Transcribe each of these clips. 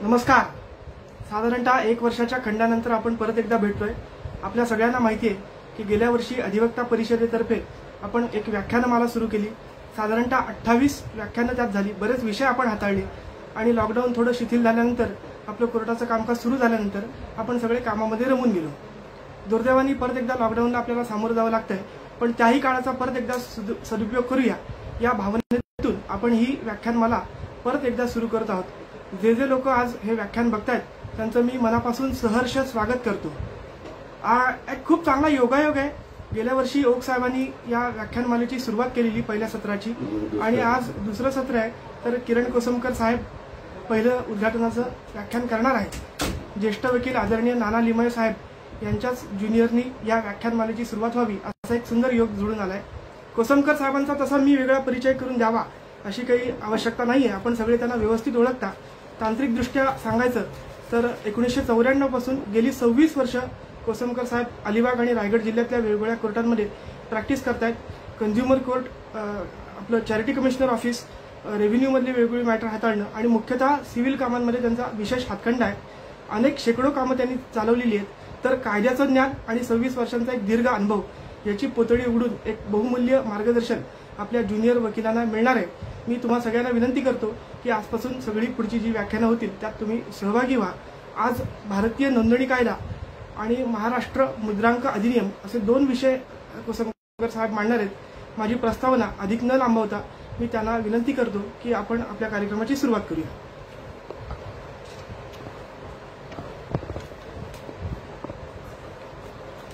नमस्कार। साधारणतः 1 वर्षाच्या खंडानंतर आपण परत एकदा भेटतोय। आपल्या सगळ्यांना माहिती आहे की गेल्या वर्षी अधिवक्ता परिषदेतर्फे आपण एक व्याख्यानमाला सुरू केली। साधारणतः 28 व्याख्यानं त्यात झाली। बरेच विषय आपण हाताळले आणि लॉकडाऊन थोडं शिथिल झाल्यानंतर आपलं कोर्टाचं कामकाज सुरू झाल्यानंतर आपण सगळे कामामध्ये रमून गेलो। दुर्दैवाने परत एकदा लॉकडाऊनला आपल्याला सामोरं जावं लागतंय, पण त्याही काळाचा परत एकदा सदुपयोग करूया या भावनेतून आपण ही व्याख्यानमाला परत एकदा सुरू करत आहोत। जे लोक आज हे व्याख्यान बघतायत त्यांचं मी मनापासून सहर्ष स्वागत करतो। एक खूप चांगला योगायोग आहे। गेल्या वर्षी ओक साहेबांनी या व्याख्यानमालेची सुरुवात केलेली पहिल्या सत्राची आणि आज दुसरं सत्र आहे, तर किरण कोसमकर साहेब पहिलं उद्घाटनाचं व्याख्यान करणार आहेत। ज्येष्ठ वकील आदरणीय नाना लिमये साहेब यांच्याच ज्युनियरनी या व्याख्यानमालेची सुरुवात व्हावी असा एक सुंदर योग जुळून आलाय। कोसमकर साहेबांचा तसा मी वेगळा परिचय करून द्यावा अशी काही आवश्यकता नाहीये। आपण सगळे त्यांना व्यवस्थित ओळखता। तांत्रिकदृष्ट्या सांगायचं तर 1994 पासून गेली 26 वर्ष कोसमकर साहेब अलिबाग आणि रायगड जिल्ह्यातल्या वेगवेगळ्या कोर्टांमध्ये प्रॅक्टिस करतायत। कंझ्युमर कोर्ट, आपलं चॅरिटी कमिशनर ऑफिस, रेव्हेन्यू मधली वेगवेगळी मॅटर हाताळणं आणि मुख्यतः सिव्हिल कामांमध्ये त्यांचा विशेष हातखंडा आहे। अनेक शेकडो कामं त्यांनी चालवलेली आहेत। तर कायद्याचं ज्ञान आणि 26 वर्षांचा एक दीर्घ अनुभव याची पोतळी उघडून एक बहुमूल्य मार्गदर्शन आपल्या ज्युनियर वकिलांना मिळणार आहे। मी तुम्हा सगळ्यांना विनंती करतो की आजपासून सगळी पुढची जी व्याख्यानं होतील त्यात तुम्ही सहभागी व्हा। आज भारतीय नोंदणी कायदा आणि महाराष्ट्र मुद्रांक अधिनियम असे 2 विषय कोसमकर साहेब मांडणार आहेत। माझी प्रस्तावना अधिक न लांबवता मी त्यांना विनंती करतो की आपण आपल्या कार्यक्रमाची सुरुवात करूया।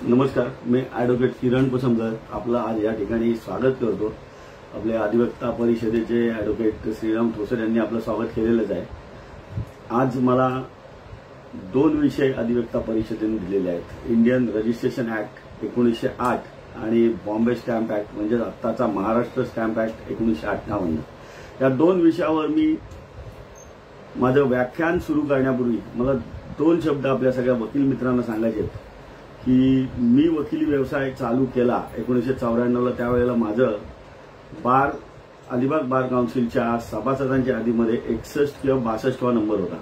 नमस्कार, मी ॲडव्होकेट किरण कोसमकर आपलं आज या ठिकाणी स्वागत करतो। आपल्या अधिवक्ता परिषदेचे ॲडव्होकेट श्रीराम ठोसर यांनी आपलं स्वागत केलेलंच आहे। आज मला 2 विषय अधिवक्ता परिषदेने दिलेले आहेत। इंडियन रजिस्ट्रेशन ऍक्ट 1908 आणि बॉम्बे स्टॅम्प ऍक्ट म्हणजे आत्ताचा महाराष्ट्र स्टॅम्प ऍक्ट 1958। या 2 विषयावर मी माझं व्याख्यान सुरू करण्यापूर्वी मला 2 शब्द आपल्या सगळ्या वकील मित्रांना सांगायचे आहेत की मी वकिली व्यवसाय चालू केला 1994ला। त्यावेळेला माझं अलिबाग बार काउन्सिलच्या सभासदांच्या यादीमध्ये 61 किंवा 62वा नंबर होता।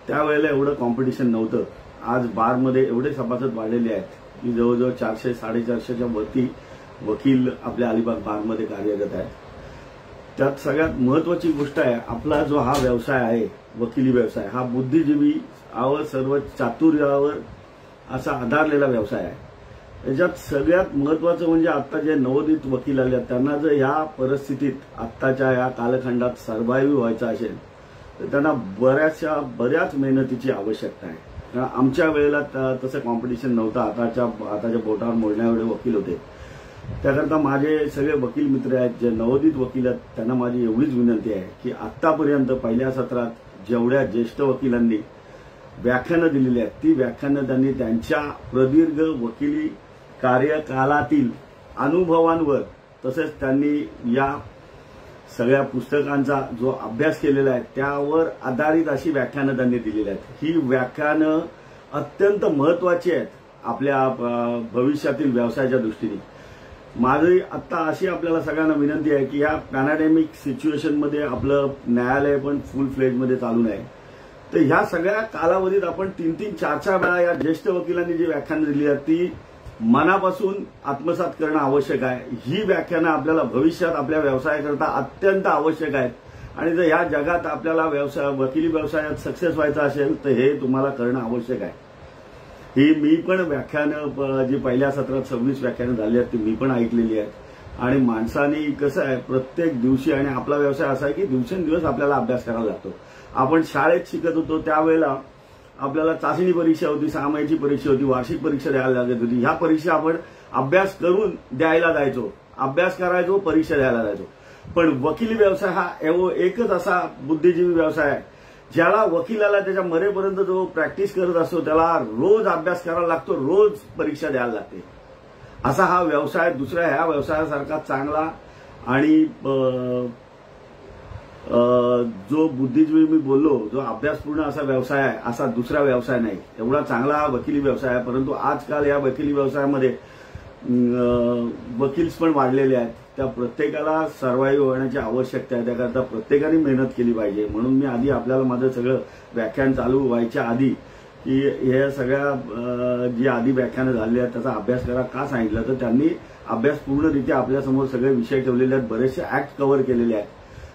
त्यावेळेला एवढं कॉम्पिटिशन नव्हतं। आज बारमध्ये एवढे सभासद वाढलेले आहेत की जवळजवळ 400-450च्या वरती वकील आपल्या अलिबाग बारमध्ये कार्यरत आहेत। त्यात सगळ्यात महत्वाची गोष्ट आहे, आपला जो हा व्यवसाय आहे वकिली व्यवसाय हा बुद्धिजीवीवर सर्व चातुर्यावर असा आधारलेला व्यवसाय आहे। याच्यात सगळ्यात महत्वाचं म्हणजे आता जे नवोदित वकील आले त्यांना जर ह्या परिस्थितीत आत्ताच्या या कालखंडात सर्व्हाइव्ह व्हायचं असेल तर त्यांना बऱ्याच मेहनतीची आवश्यकता आहे। कारण आमच्या वेळेला तसं कॉम्पिटिशन नव्हतं। आताच्या बोटावर मोजण्या एवढे वकील होते। त्याकरता माझे सगळे वकील मित्र आहेत जे नवोदित वकील आहेत त्यांना माझी एवढीच विनंती आहे की आतापर्यंत पहिल्या सत्रात जेवढ्या ज्येष्ठ वकिलांनी व्याख्यानं दिलेली आहेत ती व्याख्यानं त्यांनी त्यांच्या प्रदीर्घ वकिली कार्यकालातील अनुभवांवर तसेच त्यांनी या सगळ्या पुस्तकांचा जो अभ्यास केलेला आहे त्यावर आधारित अशी व्याख्यानं त्यांनी दिलेली आहेत। ही व्याख्यानं अत्यंत महत्वाची आहेत आपल्या भविष्यातील व्यवसायाच्या दृष्टीने। माझी आता अशी आपल्याला सगळ्यांना विनंती आहे की या पॅनाडेमिक सिच्युएशनमध्ये आपलं न्यायालय पण फुल फ्लेजमध्ये चालू नाही, तर ह्या सगळ्या कालावधीत आपण 3-3, 4-4 वेळा या ज्येष्ठ वकिलांनी जी व्याख्यानं दिली आहेत ती मनापासून आत्मसात करणं आवश्यक आहे। ही व्याख्यानं आपल्याला भविष्यात आपल्या व्यवसायाकरता अत्यंत आवश्यक आहेत आणि जर या जगात आपल्याला वकिली व्यवसायात सक्सेस व्हायचं असेल तर हे तुम्हाला करणं आवश्यक आहे। ही मी पण व्याख्यानं जी पहिल्या सत्रात 26 व्याख्यानं झाली आहेत ती मी पण ऐकलेली आहेत। आणि माणसाने कसं आहे प्रत्येक दिवशी, आणि आपला व्यवसाय असा आहे की दिवसेंदिवस आपल्याला अभ्यास करायला लागतो। आपण शाळेत शिकत होतो त्यावेळेला आपल्याला चाचणी परीक्षा होती, 6 महिन्याची परीक्षा होती, वार्षिक परीक्षा द्यायला लागत होती। ह्या परीक्षा आपण अभ्यास करून द्यायला जायचो, अभ्यास करायचो, परीक्षा द्यायला जायचो। पण वकिली व्यवसाय हा एकच असा बुद्धिजीवी व्यवसाय आहे ज्याला वकिलाला त्याच्या मरेपर्यंत जो प्रॅक्टिस करत असतो त्याला रोज अभ्यास करायला लागतो, रोज परीक्षा द्यायला लागते। असा हा व्यवसाय दुसऱ्या ह्या व्यवसायासारखा चांगला आणि जो बुद्धिजीवी मी बोललो जो अभ्यासपूर्ण असा व्यवसाय आहे असा दुसरा व्यवसाय नाही। एवढा चांगला हा वकिली व्यवसाय आहे, परंतु आजकाल या वकिली व्यवसायामध्ये वकील्स पण वाढलेले आहेत। त्या प्रत्येकाला सर्व्हाइव्ह होण्याची आवश्यकता आहे, त्याकरता प्रत्येकाने मेहनत केली पाहिजे. म्हणून मी आधी आपल्याला माझं सगळं व्याख्यान चालू व्हायच्या आधी की हे सगळ्या जी आधी व्याख्यानं झालेली आहेत त्याचा अभ्यास करा का सांगितलं, तर त्यांनी अभ्यास पूर्णरित्या आपल्यासमोर सगळे विषय ठेवलेले आहेत, बरेचसे ऍक्ट कव्हर केलेले आहेत.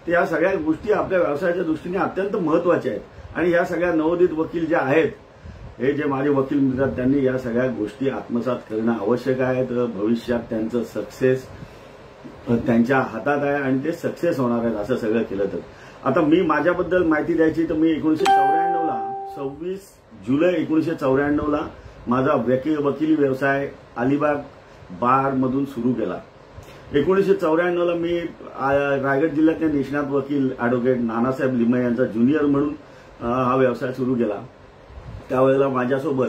तर या सगळ्या गोष्टी आपल्या व्यवसायाच्या दृष्टीने अत्यंत महत्वाच्या आहेत. आणि ह्या सगळ्या नवोदित वकील जे आहेत, हे जे माझे वकील मिळतात, त्यांनी या सगळ्या गोष्टी आत्मसात करणं आवश्यक आहे. तर भविष्यात त्यांचं सक्सेस त्यांच्या हातात आहे आणि ते सक्सेस होणार आहेत असं सगळं केलं तर. आता मी माझ्याबद्दल माहिती द्यायची तर मी 1994ला 26 जुलै 1994ला माझा वकिली व्यवसाय अलिबाग बार मधून सुरू केला. 1994ला मी रायगड जिल्ह्यातले निष्णात वकील ॲडव्होकेट नानासाहेब लिमये यांचा ज्युनियर म्हणून हा व्यवसाय सुरू केला. त्यावेळेला माझ्यासोबत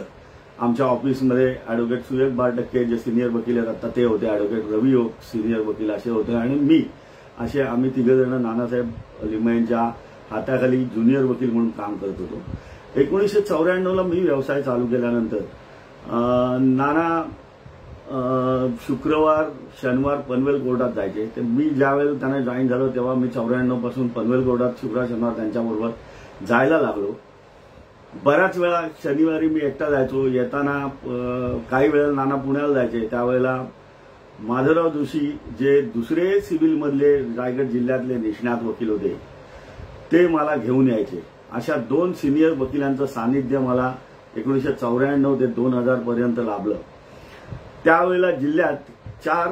आमच्या ऑफिसमध्ये ॲडव्होकेट सुरेश बारटक्के जे सिनियर वकील आहेत आता ते होते, ॲडव्होकेट रवी ओक सिनियर वकील असे होते आणि मी असे आम्ही तिघजण नानासाहेब लिमयेंच्या हाताखाली ज्युनियर वकील म्हणून काम करत होतो. 1994ला मी व्यवसाय चालू केल्यानंतर नाना शुक्रवार शनिवार पनवेल कोर्टात जायचे. तर मी ज्यावेळेला त्यांना जॉईन झालो तेव्हा मी 94 पासून पनवेल कोर्टात शुक्रवार शनिवार त्यांच्याबरोबर जायला लागलो. बऱ्याच वेळा शनिवारी मी एकटा जायचो. येताना काही वेळेला नाना पुण्याला जायचे. त्यावेळेला माधवराव जोशी जे दुसरे सिव्हिलमधले रायगड जिल्ह्यातले निष्णात वकील होते ते मला घेऊन यायचे. अशा 2 सिनियर वकिलांचं सानिध्य मला 1994 ते 2000 पर्यंत लाभलं. त्यावेळेला जिल्ह्यात 4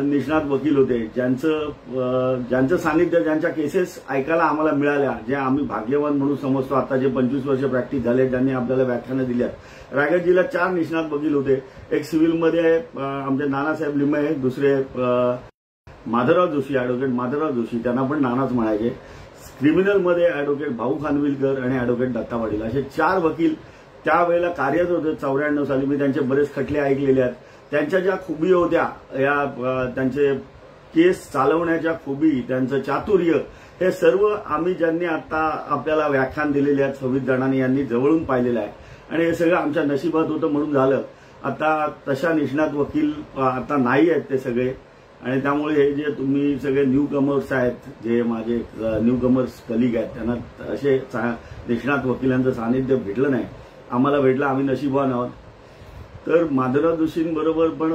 निष्णात वकील होते ज्यांचं सानिध्य, ज्यांच्या केसेस ऐकायला आम्हाला मिळाल्या, जे आम्ही भाग्यवान म्हणून समजतो. आता जे 25 वर्ष प्रॅक्टिस झाले ज्यांनी आपल्याला व्याख्यानं दिल्यात. रायगड जिल्ह्यात 4 निष्णात वकील होते. एक सिव्हिलमध्ये आमचे नानासाहेब लिमये, दुसरे माधवराव जोशी, ॲडव्होकेट माधवराव जोशी, त्यांना पण नानाच म्हणायचे. क्रिमिनलमध्ये ॲडव्होकेट भाऊ खानविलकर आणि ॲडव्होकेट दत्ता पाटील असे 4 वकील त्यावेळेला कार्यरत होते. 94 साली मी त्यांचे बरेच खटले ऐकलेले आहेत. त्यांच्या ज्या खुबी होत्या, या त्यांचे केस चालवण्याच्या खुबी, त्यांचं चातुर्य, हे सर्व आम्ही ज्यांनी आता आपल्याला व्याख्यान दिलेले आहेत 26 जणांनी, यांनी जवळून पाहिलेलं आहे. आणि हे सगळं आमच्या नशिबात होतं म्हणून झालं. आता तशा निष्णात वकील आता नाही आहेत ते सगळे. आणि त्यामुळे हे जे तुम्ही सगळे न्यू कमर्स आहेत, जे माझे न्यू कमर्स कलिग आहेत, त्यांना असे निष्णात वकिलांचं सानिध्य भेटलं नाही. आम्हाला भेटलं, आम्ही नशिबवान आहोत. तर माधवराव जोशींबरोबर पण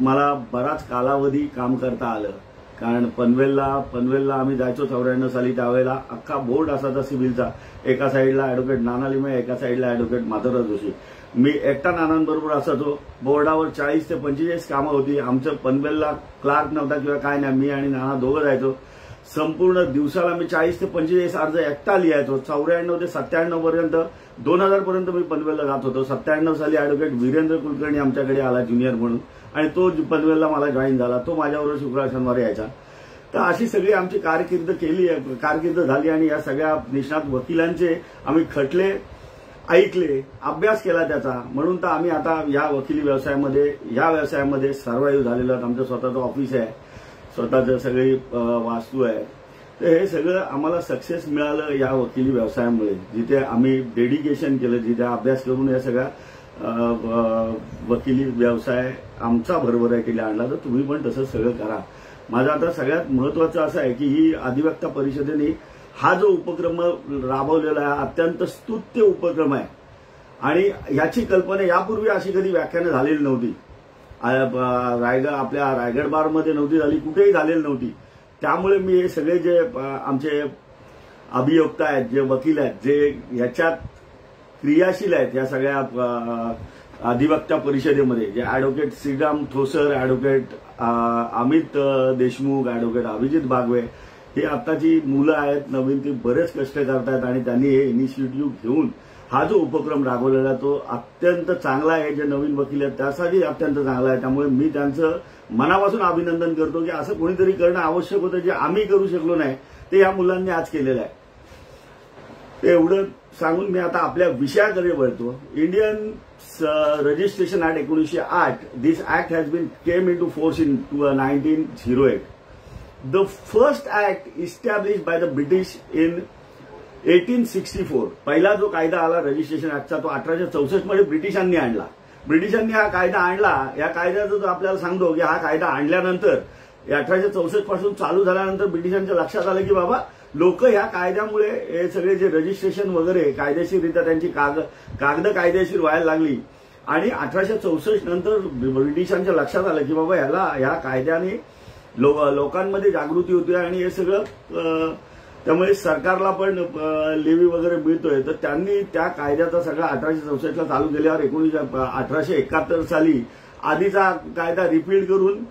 मला बराच कालावधी काम करता आलं. कारण पनवेलला आम्ही जायचो 94 साली. त्यावेळेला अख्खा बोर्ड असायचा सिव्हिलचा. एका साईडला ॲडव्होकेट नाना लिमये, एका साईडला ॲडव्होकेट माधवराव जोशी. मी एकटा नानांबरोबर असायचो. बोर्डावर 40 ते 45 कामं होती. आमचं पनवेलला क्लार्क नव्हता किंवा काय नाही. मी आणि नाना दोघं जायचो. संपूर्ण दिवसाला मी 40 ते 45 अर्ज एकटा लिहायचो. 94 ते 97 पर्यंत 2000 पर्यंत मी पनवेलला जात होतो. 97 साली ॲडव्होकेट वीरेंद्र कुलकर्णी आमच्याकडे आला ज्युनियर म्हणून आणि तो पनवेलला मला जॉईन झाला. तो माझ्याबरोबर शुक्रवार शनिवारी यायचा. तर अशी सगळी आमची कारकीर्द झाली आणि या सगळ्या निष्णात वकिलांचे आम्ही खटले ऐकले, अभ्यास केला त्याचा. म्हणून तर आम्ही आता या वकिली व्यवसायामध्ये सर्व्हाइव्ह झालेलो आहोत. आमचं स्वतःचं ऑफिस आहे, स्वतःचं सगळी वास्तू आहे. तर हे सगळं आम्हाला सक्सेस मिळालं या वकिली व्यवसायामुळे. जिथे आम्ही डेडिकेशन केलं, जिथे अभ्यास करून या सगळ्या वकिली व्यवसाय आमचा भरभराटीला आणला. तर तुम्ही पण तसंच सगळं करा. माझं आता सगळ्यात महत्वाचं असं आहे की ही अधिवक्ता परिषदेने हा जो उपक्रम राबवलेला आहे अत्यंत स्तुत्य उपक्रम आहे. आणि ह्याची कल्पना यापूर्वी अशी कधी व्याख्यानं झालेली नव्हती. आपल्या रायगड बारमध्ये नव्हती झाली, कुठेही झालेली नव्हती. त्यामुळे मी हे सगळे जे आमचे अभियोक्ता आहेत, जे वकील आहेत, जे ह्याच्यात क्रियाशील आहेत, या सगळ्या अधिवक्ता परिषदेमध्ये, जे advocate Shriram Thosar, advocate Amit Deshmukh, advocate Abhijit Bagwe, हे आताची मुलं आहेत नवीन, ती बरेच कष्ट करतायत आणि त्यांनी हे इनिशिएटिव्ह घेऊन हा जो उपक्रम राबवलेला तो अत्यंत चांगला आहे. जे नवीन वकील आहेत त्यासाठी अत्यंत चांगला आहे. त्यामुळे मी त्यांचं मनापासून अभिनंदन करतो की असं कोणीतरी करणं आवश्यक होतं, जे आम्ही करू शकलो नाही ते या मुलांनी आज केलेलं आहे. ते एवढं सांगून मी आता आपल्या विषयाकडे वळतो. Indian registration act 1908, this act has been came into force in 1908. The first act established by the British in 1864. पहिला जो कायदा आला रजिस्ट्रेशन ऍक्टचा तो 1864 मध्ये ब्रिटिशांनी आणला. ब्रिटिशांनी हा कायदा आणला. या कायद्याचं आपल्याला सांगतो की हा कायदा आणल्यानंतर 1864 पासून चालू झाल्यानंतर ब्रिटिशांच्या लक्षात आलं की बाबा लोक या कायद्यामुळे हे सगळे जे रजिस्ट्रेशन वगैरे कायदेशीररित्या त्यांची कागद कायदेशीर व्हायला लागली. आणि 1864 नंतर ब्रिटिशांच्या लक्षात आलं की बाबा या कायद्याने लोकांमध्ये जागृती होती आणि हे सगळं त्यामुळे सरकारला पण लेवी वगैरे मिळतोय. तर त्यांनी त्या कायद्याचा सगळा 1864 ला चालू केल्यावर 1871 साली आधीचा कायदा रिपील करून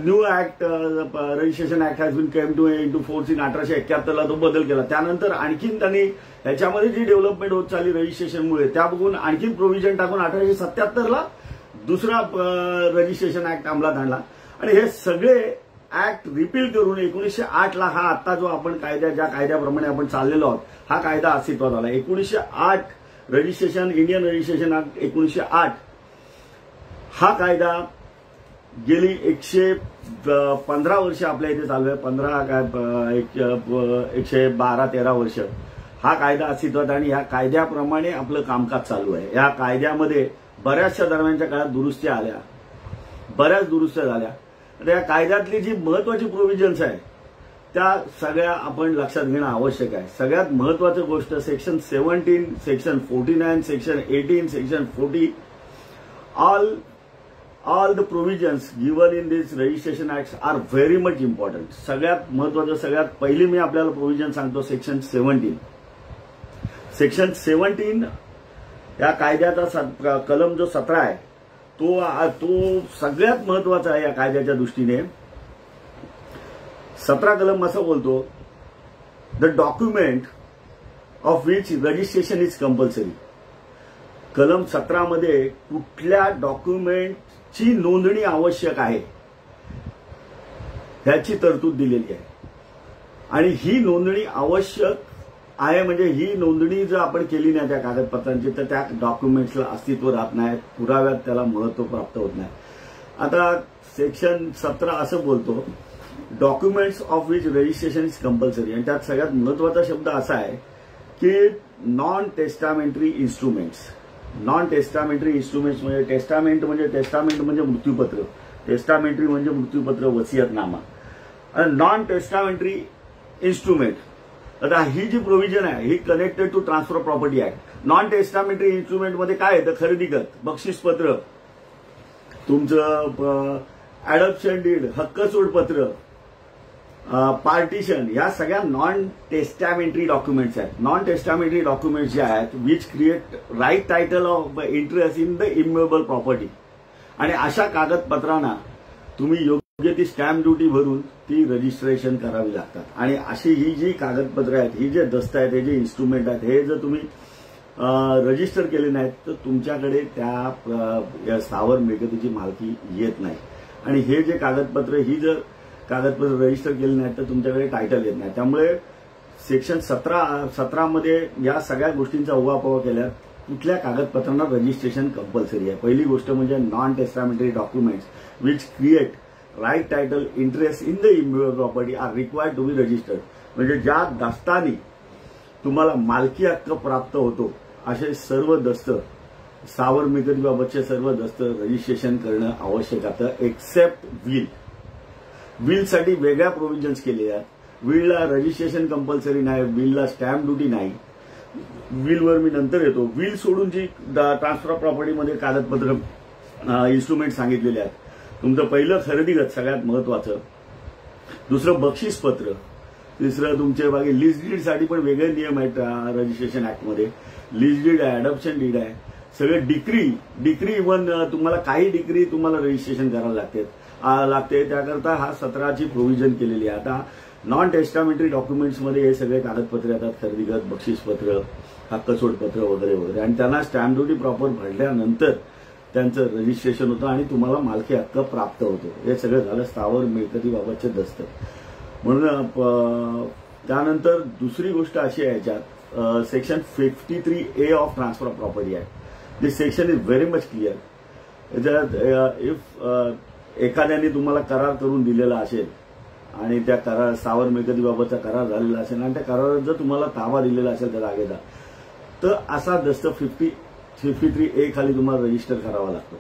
new act registration act has been came to into force in 1871 ला तो बदल केला. त्यानंतर आणखीन त्यांनी ह्याच्यामध्ये जी डेव्हलपमेंट होत चालली रजिस्ट्रेशनमुळे त्या बघून आणखीन प्रोव्हिजन टाकून 1877 ला दुसरा रजिस्ट्रेशन ऍक्ट अंमलात आणला. आणि हे सगळे ऍक्ट रिपील करून 1908 ला हा आता जो आपण ज्या कायद्याप्रमाणे आपण चाललेलो आहोत हा कायदा अस्तित्वात आला. 1908 रजिस्ट्रेशन इंडियन रजिस्ट्रेशन ऍक्ट 1908 हा कायदा गेली 115 वर्ष आपल्या इथे चालू आहे. 112-13 वर्ष हा कायदा अस्तित्वात आणि या कायद्याप्रमाणे आपलं कामकाज चालू आहे. या कायद्यामध्ये बऱ्याचशा दरम्यानच्या काळात दुरुस्त्या आल्या, बऱ्याच दुरुस्त्या झाल्या. या कायद्यातली जी महत्वाची प्रोव्हिजन्स आहे त्या सगळ्या आपण लक्षात घेणं आवश्यक आहे. सगळ्यात महत्वाची गोष्ट section 17, section 49, section 18, section 40 all the provisions given in these registration acts are very much important. सगळ्यात महत्वाचं सगळ्यात पहिली मी आपल्याला प्रोव्हिजन सांगतो सेक्शन 17. सेक्शन 17 या कायद्याचा कलम जो 17 आहे तो सगळ्यात महत्वाचा आहे या कायद्याच्या दृष्टीने. 17 कलम असं बोलतो the document of which registration is compulsory. कलम 17 मध्ये कुठल्या डॉक्युमेंटची नोंदणी आवश्यक आहे ह्याची तरतूद दिलेली आहे. आणि ही नोंदणी आवश्यक आहे म्हणजे ही नोंदणी जर आपण केली नाही त्या कागदपत्रांची तर त्या डॉक्युमेंट्सला अस्तित्व राहत नाही, पुराव्यात त्याला महत्व प्राप्त होत नाही. आता सेक्शन 17 असं बोलतो documents of which registration is compulsory. आणि त्यात सगळ्यात महत्वाचा शब्द असा आहे की non testamentary instruments. Non testamentary instruments म्हणजे टेस्टामेंट म्हणजे मृत्यूपत्र, टेस्टामेंटरी म्हणजे मृत्यूपत्र, वसियतनामा. आणि नॉन टेस्टामेंटरी इन्स्ट्रुमेंट आता ही जी प्रोव्हिजन आहे ही connected to transfer of property act. Non testamentary instrument मध्ये काय येतं खरेदी खत, बक्षीसपत्र, तुमचं अडॉप्शन डीड, हक्कसोडपत्र, पार्टिशन या सगळ्या नॉन टेस्टामेंटरी डॉक्युमेंट्स आहेत. नॉन टेस्टामेंटरी डॉक्युमेंट्स जे आहेत which create right title of interest in the immovable property. आणि अशा कागदपत्रांना तुम्ही योग्य ती स्टॅम्प ड्युटी भरून ती रजिस्ट्रेशन करावी लागतात. आणि अशी ही जी कागदपत्र आहेत, ही जे दस्त आहेत, हे जे इन्स्ट्रुमेंट आहेत, हे जर तुम्ही रजिस्टर केले नाहीत तर तुमच्याकडे त्या स्थावर मिळकतीची मालकी येत नाही. आणि हे जे कागदपत्र ही जर कागदपत्र रजिस्टर केले नाहीत तर तुमच्याकडे टायटल येत नाही. त्यामुळे सेक्शन 17 मध्ये या सगळ्या गोष्टींचा उहापोह केल्या. कुठल्या कागदपत्रांना रजिस्ट्रेशन कंपल्सरी आहे. पहिली गोष्ट म्हणजे non testamentary documents which create right title interest in the immovable property are required to be registered. म्हणजे ज्या दस्तानी तुम्हाला मालकी हक्क प्राप्त होतो असे सर्व दस्त, स्थावर मिळकतीबाबतचे सर्व दस्त रजिस्ट्रेशन करणं आवश्यक आहे. Accept will. विलसाठी वेगळ्या प्रोव्हिजन्स केलेल्या आहेत. विलला रजिस्ट्रेशन कंपल्सरी नाही, विलला स्टॅम्प ड्युटी नाही. विलवर मी नंतर येतो. विल सोडून जी ट्रान्सफर ऑफ प्रॉपर्टीमध्ये कागदपत्र इन्स्ट्रुमेंट सांगितलेले आहेत. तुमचं पहिलं खरेदी खत सगळ्यात महत्वाचं, दुसरं बक्षीसपत्र, तिसरं तुमचे बाकी लीज डीडसाठी पण वेगळे नियम आहेत रजिस्ट्रेशन ऍक्टमध्ये. लीज डीड आहे, अडॉप्शन डीड आहे, सगळे डिक्री इव्हन तुम्हाला काही डिक्री तुम्हाला रजिस्ट्रेशन करायला लागते. त्याकरता हा 17ची प्रोव्हिजन केलेली आहे. आता नॉन टेस्टामेंटरी डॉक्युमेंट्समध्ये हे सगळे कागदपत्रे येतात, खरेदी खत, बक्षीसपत्र, हक्कसोडपत्र वगैरे वगैरे. आणि त्यांना स्टॅम्प ड्युटी प्रॉपर भरल्यानंतर त्यांचं रजिस्ट्रेशन होतं आणि तुम्हाला मालकी हक्क प्राप्त होतो. हे सगळं झालं स्थावर मिळकतीबाबतचे दस्त. म्हणून त्यानंतर दुसरी गोष्ट अशी आहे याच्यात section 53A of transfer of property आहे. This section is very much clear. याच्यात इफ एखाद्याने तुम्हाला करार करून दिलेला असेल आणि त्या करार स्थावर मिळकतीबाबतचा करार झालेला असेल आणि त्या करारात जर तुम्हाला ताबा दिलेला असेल त्या जागेचा तर असा दस्त 53A खाली तुम्हाला रजिस्टर करावा लागतो,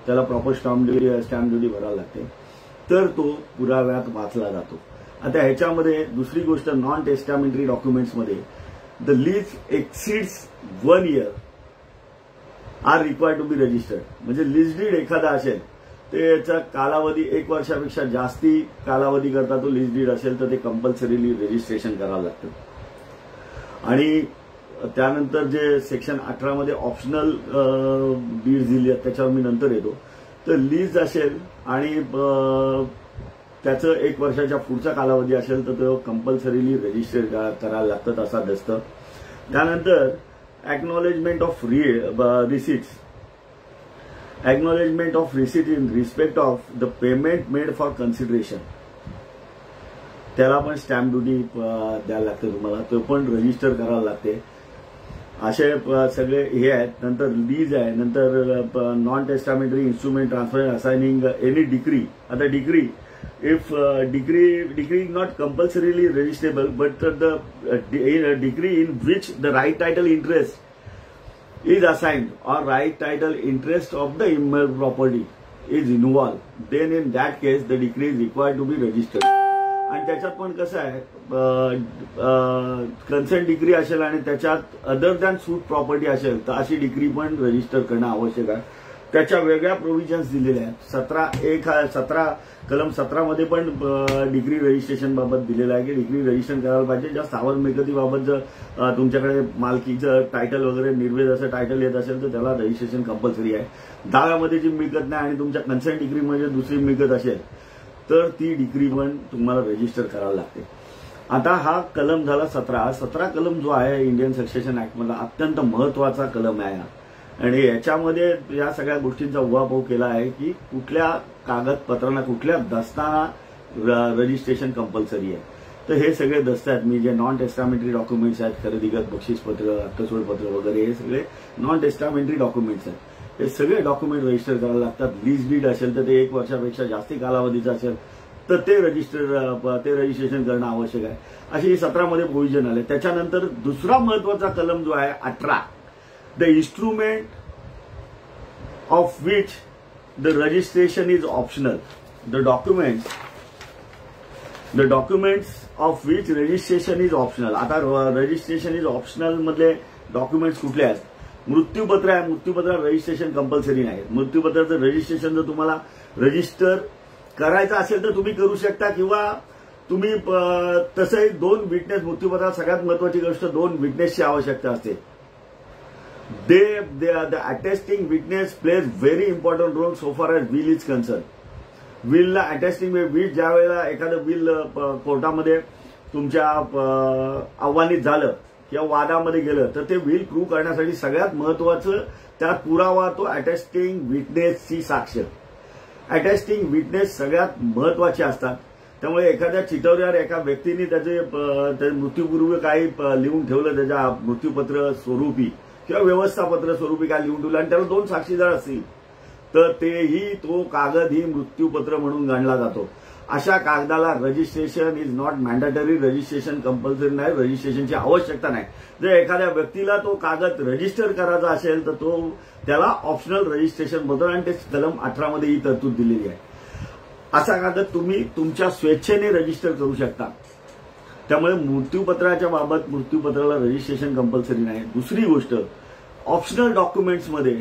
त्याला प्रॉपर स्टॅम्प ड्युटी भरावी लागते, तर तो पुराव्यात वाचला जातो. आता ह्याच्यामध्ये दुसरी गोष्ट, नॉन टेस्टामेंटरी डॉक्युमेंट्समध्ये the lease exceeds 1 year are required to be registered. म्हणजे लीज डीड एखादा असेल त्याचा कालावधी 1 वर्षापेक्षा जास्ती कालावधी करता तो लीज डीड असेल तर ते कंपल्सरीली रजिस्ट्रेशन करावं लागतं. आणि त्यानंतर जे सेक्शन 18 मध्ये ऑप्शनल डीड दिली आहेत त्याच्यावर मी नंतर येतो. तर लीज असेल आणि त्याचं 1 वर्षाच्या पुढचा कालावधी असेल तर तो कंपल्सरीली रजिस्टर करायला लागतं असा असतं. त्यानंतर acknowledgement of receipts. Acknowledgement of receipt in respect of the payment made for consideration. त्याला पण स्टॅम्प ड्युटी द्यायला लागते तुम्हाला, तो पण रजिस्टर करायला लागते. असे सगळे हे आहेत. नंतर लीज आहे, नंतर non testamentary instrument transfer assigning any decree. आता decree, if decree is not compulsorily registrable, but the decree in which the right title interest is assigned or right title interest of the immovable property is involved, then in that case the decree is required to be registered. आणि त्याच्यात पण कसं आहे, consent decree असेल आणि त्याच्यात other than सूट property असेल तर अशी डिक्री पण रजिस्टर करणं आवश्यक आहे. त्याच्या वेगळ्या प्रोव्हिजन्स दिलेल्या आहेत. 17 कलम 17 मध्ये पण डिग्री रजिस्ट्रेशन बाबत दिलेलं आहे की डिग्री रजिस्ट्रेशन करायला पाहिजे. ज्या स्थावर मिळकतीबाबत जर तुमच्याकडे मालकीचं टायटल वगैरे निर्वेद असं टायटल येत असेल तर त्याला रजिस्ट्रेशन कंपल्सरी आहे. दाव्यामध्ये जी मिळकत नाही आणि तुमच्या कन्सेंट डिग्रीमध्ये दुसरी मिळकत असेल तर ती डिग्री पण तुम्हाला रजिस्टर करावी लागते. आता हा कलम झाला 17 कलम जो आहे इंडियन सक्सेशन ऍक्टमधला अत्यंत महत्वाचा कलम आहे. आणि याच्यामध्ये या सगळ्या गोष्टींचा उहापोह केला आहे की कुठल्या कागदपत्रांना, कुठल्या दस्ताना रजिस्ट्रेशन कंपल्सरी आहे. तर हे सगळे दस्त आहेत, मी जे नॉन टेस्टामेंटरी डॉक्युमेंट्स आहेत, खरेदीगत बक्षीसपत्र, हक्कसोडपत्र वगैरे, हे सगळे नॉन टेस्टामेंटरी डॉक्युमेंट्स आहेत. हे सगळे डॉक्युमेंट रजिस्टर करायला लागतात. लीज डीड असेल तर ते 1 वर्षापेक्षा जास्ती कालावधीचं असेल तर ते रजिस्ट्रेशन करणं आवश्यक आहे. अशी 17 मध्ये प्रोव्हिजन आले. त्याच्यानंतर दुसरा महत्वाचा कलम जो आहे 18, the instrument of which the registration is optional. The documents of which registration is optional. आता रजिस्ट्रेशन इज ऑप्शनल मधले डॉक्युमेंट्स कुठले आहेत? मृत्यूपत्र आहे, मृत्यूपत्रात रजिस्ट्रेशन कंपल्सरी नाही. मृत्यूपत्राचं रजिस्ट्रेशन जर तुम्हाला रजिस्टर करायचं असेल तर तुम्ही करू शकता, किंवा तुम्ही तसंही 2 विटनेस, मृत्यूपत्रात सगळ्यात महत्वाची गोष्ट 2 विटनेसची आवश्यकता असते. The attesting witness plays very important role so far as will is concerned. Will ला अटेस्टिंग विल, ज्या वेळेला एखादं विल कोर्टामध्ये तुमच्या आव्हानित झालं किंवा वादामध्ये गेलं तर ते विल प्रूव्ह करण्यासाठी सगळ्यात महत्वाचं त्यात पुरावा तो अटेस्टिंग विटनेसची साक्ष. अटेस्टिंग विटनेस सगळ्यात महत्वाचे असतात. त्यामुळे एखाद्या चितवल्यावर एका व्यक्तीने त्याचे मृत्यूपूर्वी काही लिहून ठेवलं त्याच्या मृत्यूपत्र स्वरूपी किंवा व्यवस्थापत्र स्वरूपी काय लिहून ठेवलं आणि त्याला 2 साक्षीदार असतील तर तेही तो कागद ही मृत्यूपत्र म्हणून गणला जातो. अशा कागदाला registration is not mandatory, registration compulsory नाही, रजिस्ट्रेशनची आवश्यकता नाही. जर एखाद्या व्यक्तीला तो कागद रजिस्टर करायचा असेल तर तो त्याला ऑप्शनल रजिस्ट्रेशन बनतो आणि ते कलम 18 मध्ये ही तरतूद दिलेली आहे. असा कागद तुम्ही तुमच्या स्वेच्छेने रजिस्टर करू शकता. त्यामुळे मृत्यूपत्राच्या बाबत मृत्यूपत्राला रजिस्ट्रेशन कंपल्सरी नाही. दुसरी गोष्ट, ऑप्शनल डॉक्युमेंट्समध्ये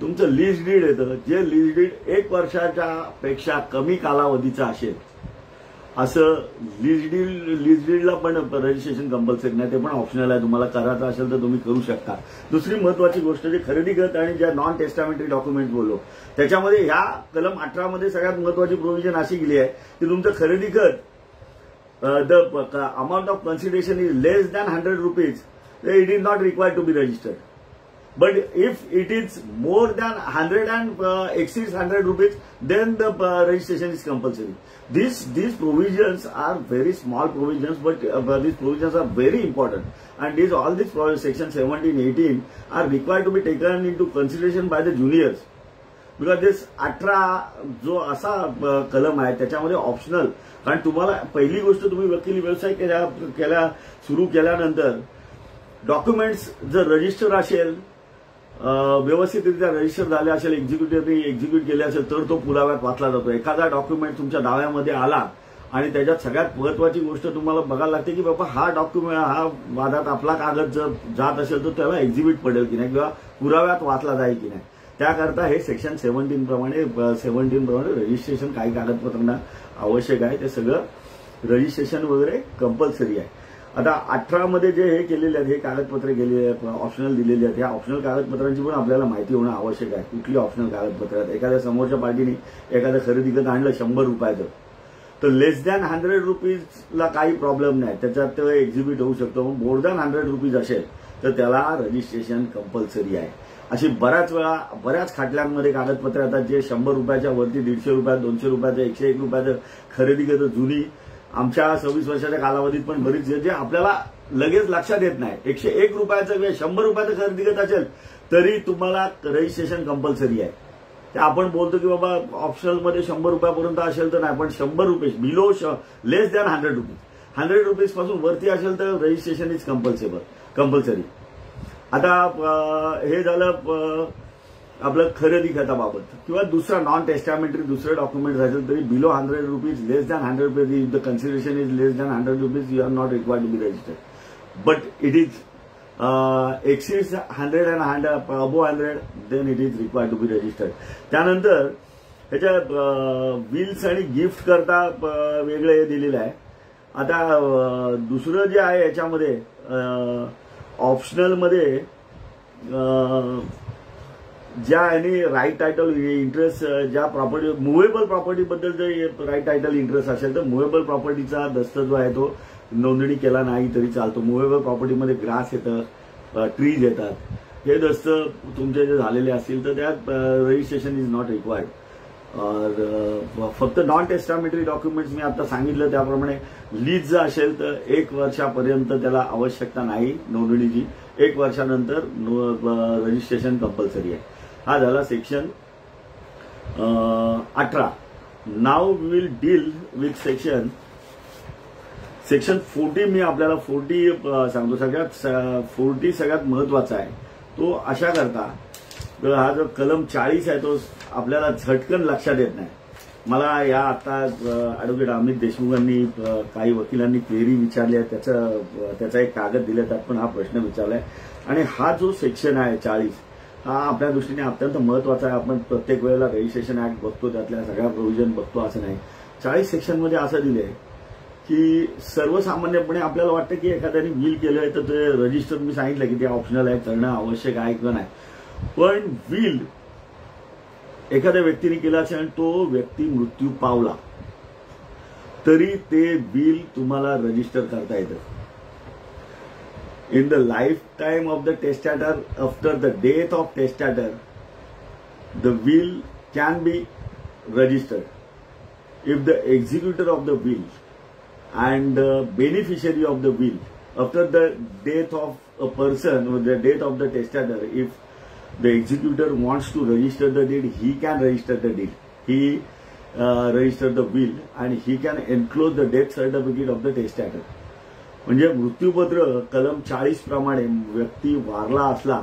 तुमचं लीज डीड येतं. जे लीज डीड 1 वर्षाच्या पेक्षा कमी कालावधीचं असेल असं लीज डीडला पण रजिस्ट्रेशन कंपल्सरी नाही, ते पण ऑप्शनल आहे. तुम्हाला करायचं असेल तर तुम्ही करू शकता. दुसरी महत्वाची गोष्ट जे खरेदीगत आणि ज्या नॉन टेस्टामेंटरी डॉक्युमेंट बोललो त्याच्यामध्ये ह्या कलम 18 मध्ये सगळ्यात महत्वाची प्रोव्हिजन अशी केली आहे की तुमचं खरेदीगत the amount of consideration is less than 100 rupees, it is not required to be registered. But if it is more than 100 and exceeds 100 rupees, then the registration is compulsory. These provisions are very small provisions, but these provisions are very important. And all these sections 17, 18 are required to be taken into consideration by the juniors. Because this 18 जो असा कलम आहे त्याच्यामध्ये optional, कारण तुम्हाला पहिली गोष्ट तुम्ही वकिली व्यवसाय सुरू केल्यानंतर डॉक्युमेंट्स जर रजिस्टर असेल व्यवस्थितरित्या रजिस्टर झाले असेल, एक्झिक्युटिव्हनी एक्झिक्यूट केले असेल तर तो पुराव्यात वाचला जातो. एखादा डॉक्युमेंट तुमच्या दाव्यामध्ये आला आणि त्याच्यात सगळ्यात महत्वाची गोष्ट तुम्हाला बघायला लागते की बाबा हा डॉक्युमेंट, हा वादात आपला कागद जर जात असेल तर त्याला एक्झिबिट पडेल की नाही किंवा पुराव्यात वाचला जाईल की नाही. त्याकरता हे सेक्शन 17 प्रमाणे रजिस्ट्रेशन काही कागदपत्रांना आवश्यक आहे. ते सगळं रजिस्ट्रेशन वगैरे कंपल्सरी आहे. आता 18 मध्ये जे हे केलेले आहेत, हे कागदपत्रे गेलेले आहेत, ऑप्शनल दिलेली आहेत, या ऑप्शनल कागदपत्रांची पण आपल्याला माहिती होणं आवश्यक आहे. कुठली ऑप्शनल कागदपत्र आहेत. एखाद्या समोरच्या पार्टीने एखाद्या खरेदीकत आणलं 100 रुपयाचं, तर लेस दॅन 100 रुपीजला काही प्रॉब्लेम नाही, त्याच्यात एक्झिबिट होऊ शकतो. मोर दॅन 100 रुपीज असेल तर त्याला रजिस्ट्रेशन कंपल्सरी आहे. अशी बऱ्याच खाटल्यांमध्ये कागदपत्रे येतात जे 100 रुपयाच्या वरती, 150 रुपयात, 200 रुपयाचं, 101 रुपयाचं खरेदी करतं. जुनी आमच्या 26 वर्षाच्या कालावधीत पण बरीच जे आपल्याला लगेच लक्षात येत नाही. 101 रुपयाचं किंवा 100 रुपयाचं खरेदी करत असेल तरी तुम्हाला रजिस्ट्रेशन कंपल्सरी आहे. ते आपण बोलतो की बाबा ऑप्शनलमध्ये 100 रुपयापर्यंत असेल तर नाही, पण 100 रुपये बिलो लेस दॅन 100 रुपीज, 100 रुपीज पासून वरती असेल तर रजिस्ट्रेशन इज कंपल्सरी. आता हे झालं आपलं खरेदी खताबाबत. किंवा दुसरा नॉन टेस्टामेंटरी दुसरे डॉक्युमेंट असेल तरी below 100 rupees, less than 100 rupees, if the consideration is less than 100 rupees you are not required to be registered. But it is exceeds 100 and above 100 then it is required to be registered. त्यानंतर ह्याच्या Wills आणि gift करता वेगळे हे दिलेलं आहे. आता दुसरं जे आहे याच्यामध्ये ऑप्शनल मध्ये ज्या आणि राईट टायटल इंटरेस्ट, ज्या प्रॉपर्टी मुव्हेबल प्रॉपर्टी बद्दल जर राईट टायटल इंटरेस्ट असेल तर मुव्हेबल प्रॉपर्टीचा दस्त जो आहे तो नोंदणी केला नाही तरी चालतो. मुव्हेबल प्रॉपर्टीमध्ये ग्रास येतं, ट्रीज येतात, हे दस्त तुमचे जे झालेले असतील तर त्यात रजिस्ट्रेशन इज नॉट रिक्वायर्ड. फक्त नॉन टेस्टामेंटरी डॉक्युमेंट्स मी आता सांगितलं त्याप्रमाणे लीज जर असेल तर 1 वर्षापर्यंत त्याला आवश्यकता नाही नोंदणीची. 1 वर्षानंतर रजिस्ट्रेशन कंपल्सरी आहे. हा झाला section 18. Now we will deal with section 40. मी आपल्याला 40 सांगतो. 40 सगळ्यात महत्वाचा आहे. तो अशा करता हा जो कलम 40 आहे तो आपल्याला झटकन लक्षात येत नाही. मला या आता ॲडव्होकेट अमित देशमुखांनी काही वकिलांनी क्वेरी विचारली आहे, त्याचा एक कागद दिला, त्यात पण हा प्रश्न विचारलाय. आणि हा जो सेक्शन आहे 40 हा आपल्या दृष्टीने अत्यंत महत्वाचा आहे. आपण प्रत्येक वेळेला रजिस्ट्रेशन ऍक्ट बघतो, त्यातल्या सगळ्या प्रोव्हिजन बघतो असं नाही. 40 सेक्शनमध्ये असं दिलंय की सर्वसामान्यपणे आपल्याला वाटतं की एखाद्याने विल केलंय तर ते रजिस्टर, मी सांगितलं की ते ऑप्शनल आहे, करणं आवश्यक आहे किंवा नाही. पण विल एखाद्या व्यक्तीने केलं असेल आणि तो व्यक्ती मृत्यू पावला तरी ते विल तुम्हाला रजिस्टर करता येतं. In the life time of the testator, after the death of testator, the will can be registered if the executor of the will and beneficiary of the will after the death of a person or the death of the testator, if the executor wants to register the deed, he can register the deed. He register the will and he can enclose the death certificate of the testator. म्हणजे मृत्यूपत्र कलम 40 प्रमाणे व्यक्ती वारला असला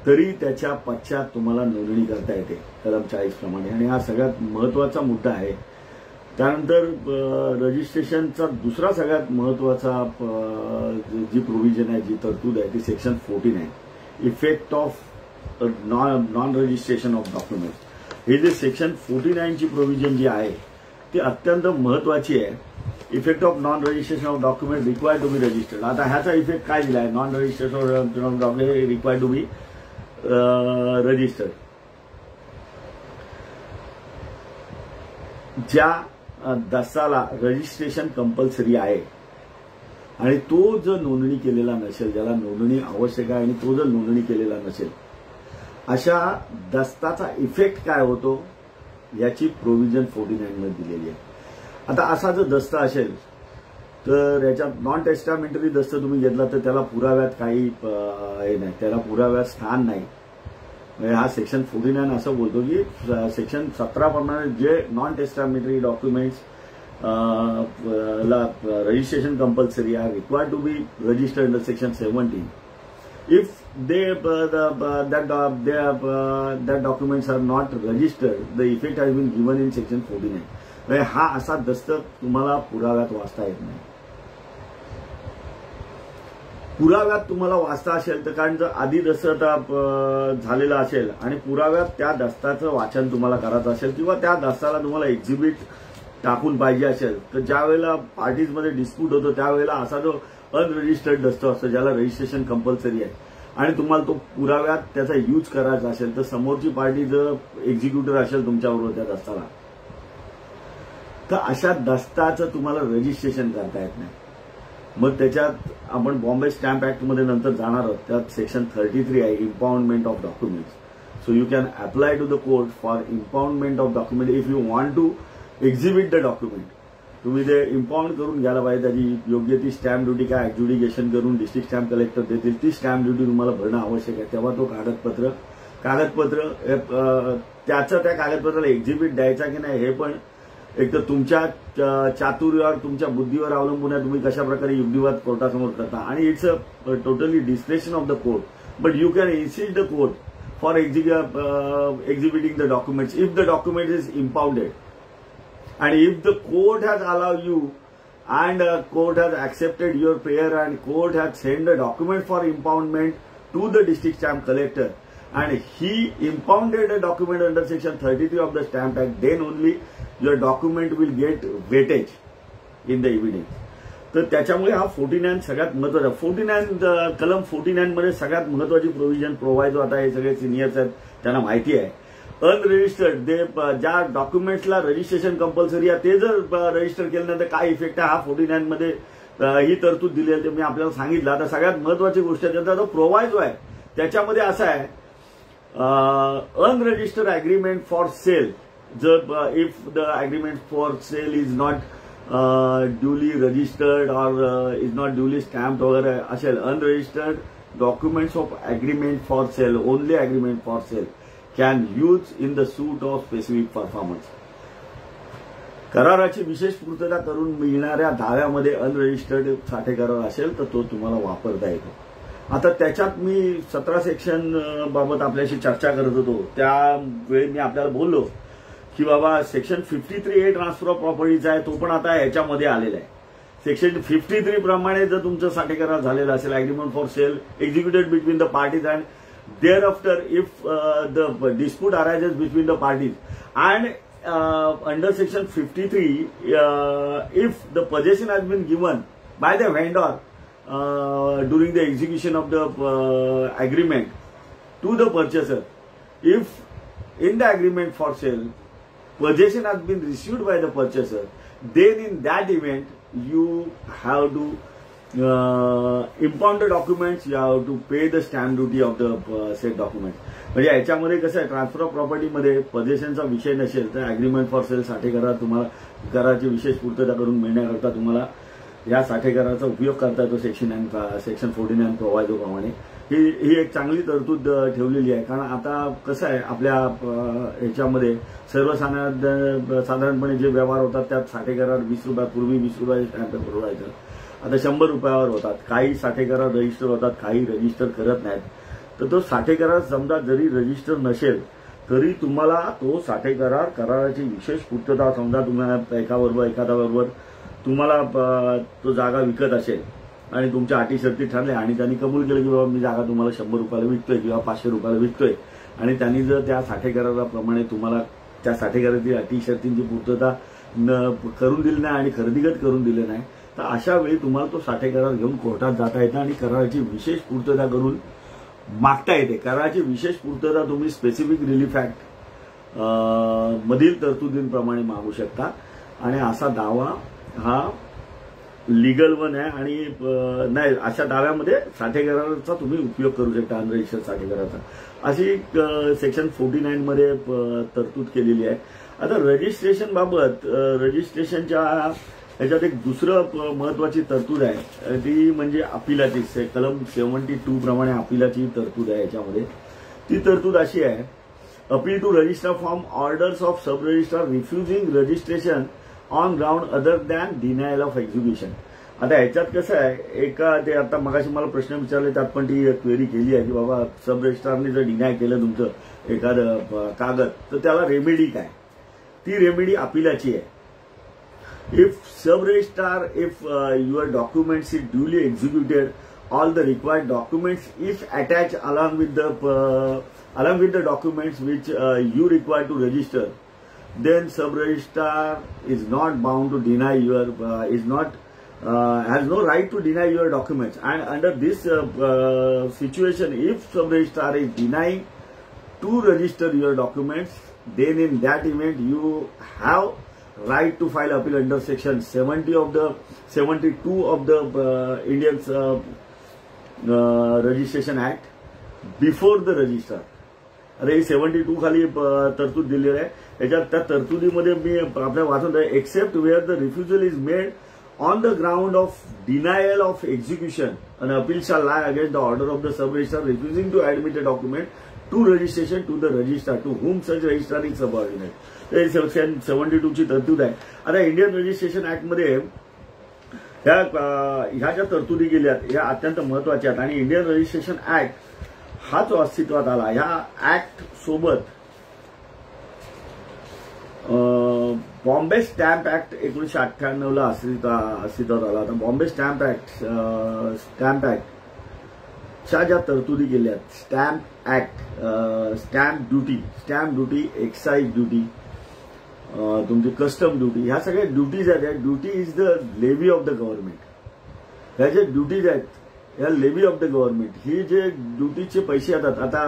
तरी त्याच्या पश्चात तुम्हाला नोंदणी करता येते कलम 40 प्रमाणे. आणि हा सगळ्यात महत्वाचा मुद्दा आहे. त्यानंतर रजिस्ट्रेशनचा दुसरा सगळ्यात महत्वाचा जी प्रोव्हिजन आहे, जी तरतूद आहे ती सेक्शन 14 आहे. Effect of non registration of documents. हे जे सेक्शन 49 ची प्रोव्हिजन जी आहे ती अत्यंत महत्वाची आहे. Effect of non registration of document required to be registered. आता ह्याचा इफेक्ट काय दिला आहे? Non registration of document required to be registered. ज्या दस्ताला रजिस्ट्रेशन कंपल्सरी आहे आणि तो जर नोंदणी केलेला नसेल, ज्याला नोंदणी आवश्यक आहे आणि तो जर नोंदणी केलेला नसेल, अशा दस्ताचा इफेक्ट काय होतो याची प्रोव्हिजन 49 मध्ये दिलेली आहे. आता असा जर दस्त असेल तर याच्यात नॉन टेस्टामेंटरी दस्त तुम्ही घेतला तर त्याला पुराव्यात काही हे नाही, त्याला पुराव्यात स्थान नाही. हा सेक्शन 49 असं बोलतो की सेक्शन 17 प्रमाणे जे नॉन टेस्टामेंटरी डॉक्युमेंट्स ला रजिस्ट्रेशन कंपल्सरी आहे, required to be registered under section 17. if that documents are not registered, the effect has been given in section 49. हा असा दस्तक तुम्हाला पुराव्यात वाचता येत नाही. पुराव्यात तुम्हाला वाचता असेल तर कारण जर आधी दस्त झालेला असेल आणि पुराव्यात त्या दस्ताचं वाचन तुम्हाला करायचं असेल किंवा त्या दस्ताला तुम्हाला एक्झिबिट टाकून पाहिजे असेल तर ज्या वेळेला पार्टीजमध्ये डिस्प्यूट होतो त्यावेळेला असा जो अनरजिस्टर्ड दस्त असतो ज्याला रजिस्ट्रेशन कंपल्सरी आहे आणि तुम्हाला तो पुराव्यात त्याचा यूज करायचा असेल तर समोरची पार्टी जर एक्झिक्युटर असेल तुमच्याबरोबर त्या दस्ताला तर अशा दस्ताचं तुम्हाला रजिस्ट्रेशन करता येत नाही. मग त्याच्यात आपण बॉम्बे स्टॅम्प ऍक्टमध्ये नंतर जाणार आहोत. त्यात सेक्शन 33 आहे impoundment of documents. So you can apply to the court for impoundment of document if you want to exhibit the document. तुम्ही ते इम्पाउंड करून घ्यायला पाहिजे. त्याची योग्य ती स्टॅम्प ड्युटी काय ऍडज्युडिकेशन करून डिस्ट्रिक्ट स्टॅम्प कलेक्टर देतील ती स्टॅम्प ड्युटी तुम्हाला भरणं आवश्यक आहे. तेव्हा तो कागदपत्र त्याचं त्या कागदपत्राला एक्झिबिट द्यायचा की नाही हे पण एक तर तुमच्या चातुर्यावर तुमच्या बुद्धीवर अवलंबून आहे. तुम्ही कशा प्रकारे युक्तिवाद कोर्टासमोर करता आणि it's a totally discretion of the court. But you can insist the court for exhibiting the documents if the document is impounded. And if the court has allowed you and court has accepted your prayer and court has sent the document for impoundment to the district stamp collector and he impounded a document under section 33 of the Stamp Act, then only your document will get weightage in the evidence. तर त्याच्यामुळे हा 49 सगळ्यात महत्वाचा. 49 कलम 49 मध्ये सगळ्यात महत्वाची provision provide होता. हे सगळे सिनियर्स आहेत त्यांना माहिती आहे. अनरजिस्टर्ड ज्या डॉक्युमेंट्सला रजिस्ट्रेशन कंपल्सरी आहे ते जर रजिस्टर केलं नाही तर काय इफेक्ट आहे हा 49 मध्ये ही तरतूद दिली आहे ते मी आपल्याला सांगितलं. आता सगळ्यात महत्वाची गोष्ट त्याचा जो प्रोव्हाइड आहे त्याच्यामध्ये असा आहे अनरजिस्टर्ड अग्रीमेंट फॉर सेल. जर if the agreement for sale is not duly registered और इज नॉट ड्युली स्टॅम्प्ड वगैरे असेल unregistered documents of agreement for sale only agreement for sale can use in the suit of specific performance. कराराची विशेष पूर्तता करून मिळणाऱ्या दाव्यामध्ये unregistered साठे करार असेल तर तो तुम्हाला वापरता येतो. आता त्याच्यात मी 17 सेक्शन बाबत आपल्याशी चर्चा करत होतो त्यावेळी मी आपल्याला बोललो की बाबा सेक्शन 53A ट्रान्सफर ऑफ प्रॉपर्टीचा आहे तो पण आता याच्यामध्ये आलेला आहे. सेक्शन 53 प्रमाणे जर तुमचं साठे करार झालेला असेल agreement for sale executed between the parties and thereafter if the dispute arises between the parties and under section 53 if the possession has been given by the vendor during the execution of the agreement to the purchaser, if in the agreement for sale possession has been received by the purchaser, then in that event you have to impound the documents, you have to pay the stamp duty of the said documents. म्हणजे याच्यामध्ये कसं आहे transfer of प्रॉपर्टीमध्ये पोझेशनचा विषय नसेल तर agreement for sale साठे करार तुम्हाला कराराची विशेष पूर्तता करून मिळण्याकरता तुम्हाला या साठे कराराचा उपयोग करता येतो. सेक्शन 49 प्रोव्हाइडो प्रमाणे ही एक चांगली तरतूद ठेवलेली आहे. कारण आता कसं आहे आपल्या ह्याच्यामध्ये साधारणपणे जे व्यवहार होतात त्यात साठे करार 20 रुपयापूर्वी 20 रुपये स्टॅम्प पुरवायचं आता 100 रुपयावर होतात. काही साठे करार रजिस्टर होतात काही रजिस्टर करत नाहीत. तर तो साठे करार समजा जरी रजिस्टर नसेल तरी तुम्हाला तो साठे करार कराराची विशेष पूर्तता समजा तुम्हाला एखाद्याबरोबर तुम्हाला तो जागा विकत असेल आणि तुमच्या अटी शर्ती ठरल्या आणि त्यांनी कबूल केलं की बाबा मी जागा तुम्हाला 100 रुपयाला विकतोय किंवा 500 रुपयाला विकतोय आणि त्यांनी जर त्या साठे कराराप्रमाणे तुम्हाला त्या साठे कराराची अटी शर्तींची पूर्तता करून दिली नाही आणि खरेदीगत करून दिले नाही तर अशा वेळी तुम्हाला तो साठे करार घेऊन कोर्टात जाता येतं आणि कराराची विशेष पूर्तता करून मागता येते. कराराची विशेष पूर्तता तुम्ही स्पेसिफिक रिलीफ ऍक्ट मधील तरतुदींप्रमाणे मागू शकता आणि असा दावा हा लीगल वन आहे आणि नाही अशा दाव्यामध्ये साठे कराराचा तुम्ही उपयोग करू शकता अनरजिस्टर्ड साठे कराराचा. अशी सेक्शन 49 मध्ये तरतूद केलेली आहे. आता रजिस्ट्रेशन बाबत रजिस्ट्रेशनच्या याच्यात एक दुसरं महत्वाची तरतूद आहे ती म्हणजे अपिलाची कलम 72 प्रमाणे अपिलाची तरतूद आहे. याच्यामध्ये ती तरतूद अशी आहे appeal to register from orders of sub registrar refusing registration on ground other than denial of execution. आता ह्याच्यात कसं आहे, एका ते आता मगाशी मला प्रश्न विचारले त्यात पण ती क्वेरी केली आहे की बाबा सब रजिस्ट्रारने जर डिनाय केलं तुमचं एखादं कागद तर त्याला रेमेडी काय. ती रेमेडी अपिलाची आहे. If sub-registrar, if your documents is duly executed, all the required documents is attached along with the documents which you require to register, then sub-registrar is not bound to deny your has no right to deny your documents. And under this situation, if sub-registrar is denying to register your documents, then in that event you have right to file appeal under section 72 of the Indian Registration Act before the registrar. अरे 72 खाली तरतूद दिलेली आहे. याच्यात त्या तरतुदीमध्ये मी आपल्या वाचून आहे, except where the refusal is made on the ground of denial of execution an appeal shall lie against the order of the sub-registrar refusing to admit a document to registration to the registrar to whom such registrar is subordinate. Section 72 ची तरतूद आहे. आता Indian registration act मध्ये ह्या ज्या तरतुदी गेल्यात ह्या अत्यंत महत्वाच्या आहेत. आणि इंडियन रजिस्ट्रेशन ऍक्ट हा जो अस्तित्वात आला, ह्या ऍक्ट सोबत बॉम्बे स्टॅम्प ऍक्ट 1998 ला अस्तित्वात आला. आता बॉम्बे स्टॅम्प ऍक्ट च्या ज्या तरतुदी गेल्यात, stamp act, stamp duty, excise duty, तुमची कस्टम ड्युटी, ह्या सगळ्या ड्युटीज आहेत. Duty is the levy of the government. ह्या ज्या ड्युटीज आहेत ह्या लेव्ही ऑफ द गव्हर्नमेंट. ही जे ड्युटीचे पैसे येतात, आता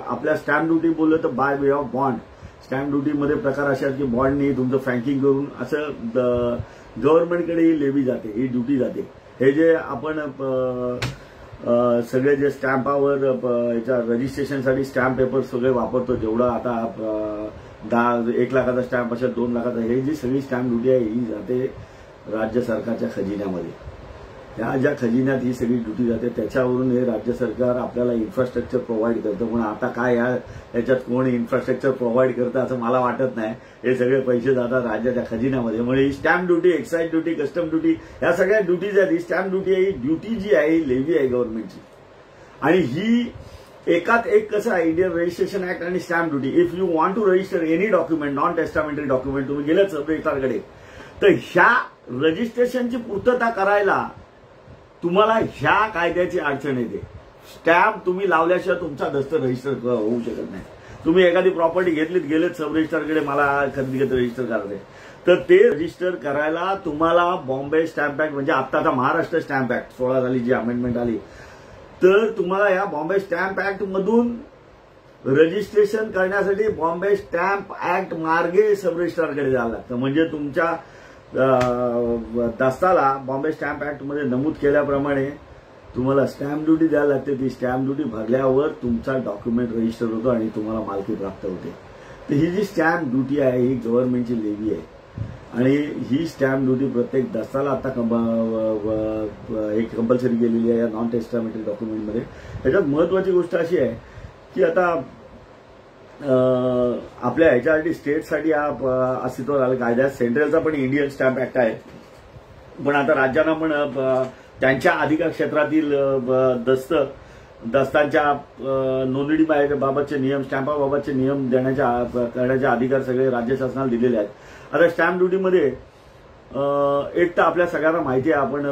आपल्या स्टॅम्प ड्युटी बोललं तर by way of bond. Stamp ड्युटीमध्ये प्रकार असे आहेत की बॉन्डनी तुमचं फ्रँकिंग करून असं गव्हर्नमेंटकडे ही लेव्ही जाते, ही ड्युटी जाते. हे जे आपण सगळे जे स्टॅम्पावर याच्या रजिस्ट्रेशनसाठी स्टॅम्प पेपर सगळे वापरतो, जेवढं आता 1 लाखाचा स्टॅम्प असेल, 2 लाखाचा, हे जी सगळी स्टॅम्प ड्युटी आहे ही जाते राज्य सरकारच्या खजिन्यामध्ये. ह्या ज्या खजिन्यात ही सगळी ड्युटी जाते त्याच्यावरून हे राज्य सरकार आपल्याला इन्फ्रास्ट्रक्चर प्रोव्हाइड करतं. पण आता काय याच्यात कोण इन्फ्रास्ट्रक्चर प्रोव्हाइड करतं असं मला वाटत नाही. हे सगळे पैसे जातात राज्याच्या खजिन्यामध्ये. म्हणजे ही stamp duty, excise duty, custom duty, ह्या सगळ्या ड्युटीज आहेत. ही स्टॅम्प ड्युटी आहे, ही ड्युटी जी आहे ही लेव्ही आहे गव्हर्नमेंटची. आणि ही एकात एक कसं आहे, इंडियन रजिस्ट्रेशन ऍक्ट आणि stamp duty. If you want to register any document, non testamentary document, तुम्ही गेलं सब रजिस्ट्रारकडे, तर ह्या रजिस्ट्रेशनची पूर्तता करायला तुम्हाला ह्या कायद्याची अडचण येते. स्टॅम्प तुम्ही लावल्याशिवाय तुमचा दस्त रजिस्टर होऊ शकत नाही. तुम्ही एखादी प्रॉपर्टी घेतलीत, गेलेत सब रजिस्ट्रारकडे, मला खरेदी रजिस्टर करायचं, तर ते रजिस्टर करायला तुम्हाला बॉम्बे स्टॅम्प ऍक्ट, म्हणजे आत्ताचा महाराष्ट्र स्टॅम्प ऍक्ट 16 साली जी अमेंडमेंट आली, तर तुम्हाला या बॉम्बे स्टॅम्प ऍक्ट मधून रजिस्ट्रेशन करण्यासाठी बॉम्बे स्टॅम्प ऍक्ट मार्गे सब रजिस्ट्रारकडे जायला लागतं. म्हणजे तुमच्या दस्ताला बॉम्बे स्टॅम्प ऍक्ट मध्ये नमूद केल्याप्रमाणे तुम्हाला स्टॅम्प ड्युटी द्यायला लागते. ती स्टॅम्प ड्युटी भरल्यावर तुमचा डॉक्युमेंट रजिस्टर होतो आणि तुम्हाला मालकी प्राप्त होते. तर ही जी स्टॅम्प ड्युटी आहे ही गव्हर्नमेंटची लेव्ही आहे. आणि ही स्टॅम्प ड्युटी प्रत्येक दस्ताला आता एक कंपल्सरी केलेली आहे या नॉन टेस्टामेंटरी डॉक्युमेंटमध्ये. याच्यात महत्वाची गोष्ट अशी आहे की आता आपल्या ह्याच्यासाठी स्टेटसाठी हा अस्तित्वात आला कायदा. सेंट्रलचा पण इंडियन स्टॅम्प ऍक्ट आहे, पण आता राज्यांना पण त्यांच्या अधिकार क्षेत्रातील दस्तांच्या नोंदणीबाबतचे नियम, स्टॅम्पाबाबतचे नियम करण्याचे अधिकार सगळे राज्य शासनाला दिलेले आहेत. आता स्टॅम्प ड्युटीमध्ये एक तर आपल्या सगळ्यांना माहिती आहे, आपण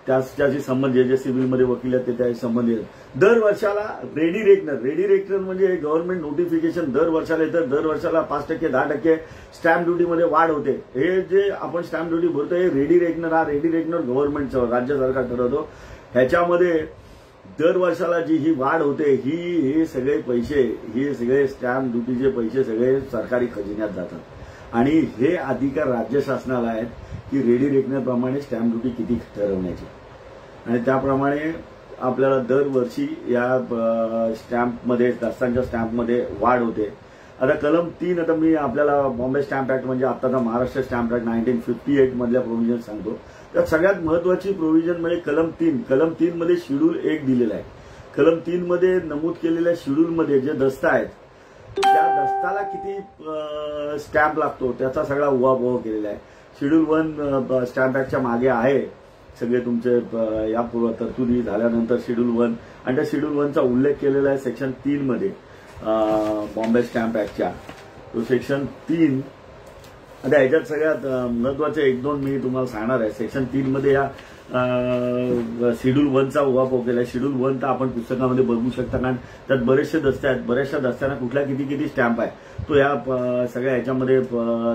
त्याच्याशी संबंधित जे सिव्हिलमध्ये वकील आहेत ते त्याशी संबंधित. दर वर्षाला रेडी रेकनर म्हणजे गव्हर्नमेंट नोटिफिकेशन दर वर्षाला येतं. दर वर्षाला 5%, 10% स्टॅम्प ड्युटीमध्ये वाढ होते. हे जे आपण स्टॅम्प ड्युटी भरतो हे रेडी रेकनर गव्हर्नमेंटचं राज्य सरकार ठरवतो. ह्याच्यामध्ये दर वर्षाला जी ही वाढ होते हे सगळे पैसे, हे सगळे स्टॅम्प ड्युटीचे पैसे सगळे सरकारी खजिन्यात जातात. आणि हे अधिकार राज्य शासनाला आहेत की रेडी रेकनरप्रमाणे स्टॅम्प ड्युटी किती ठरवण्याची. आणि त्याप्रमाणे आपल्याला दरवर्षी या स्टॅम्पमध्ये, दस्तांच्या स्टॅम्पमध्ये वाढ होते. आता कलम 3, आता मी आपल्याला बॉम्बे स्टॅम्प ऍक्ट म्हणजे आत्ताचा महाराष्ट्र स्टॅम्प ऍक्ट 1958 मधल्या प्रोव्हिजन सांगतो. त्यात सगळ्यात महत्वाची प्रोव्हिजन म्हणजे कलम 3 मध्ये शेड्यूल 1 दिलेला आहे. कलम 3 मध्ये नमूद केलेल्या शेड्यूलमध्ये जे दस्ता आहेत त्या दस्ताला किती स्टॅम्प लागतो त्याचा सगळा उहापोह केलेला आहे. शेड्यूल 1 स्टॅम्प ऍक्टच्या मागे आहे सगळे तुमचे या पूर्व तरतुदी झाल्यानंतर शेड्यूल 1 आणि त्या शेड्यूल 1चा उल्लेख केलेला आहे सेक्शन 3 मध्ये बॉम्बे स्टॅम्प ऍक्टच्या. तो सेक्शन 3 आता ह्याच्यात सगळ्यात महत्वाचे 1-2 मी तुम्हाला सांगणार आहे. सेक्शन 3 मध्ये या शेड्यूल 1चा उहापोह केला. शेड्यूल 1 तर आपण पुस्तकामध्ये बघू शकता, कारण त्यात बरेचसे दस्ते आहेत. बऱ्याचशा दस्त्यांना कुठल्या किती स्टॅम्प आहे तो या सगळ्या ह्याच्यामध्ये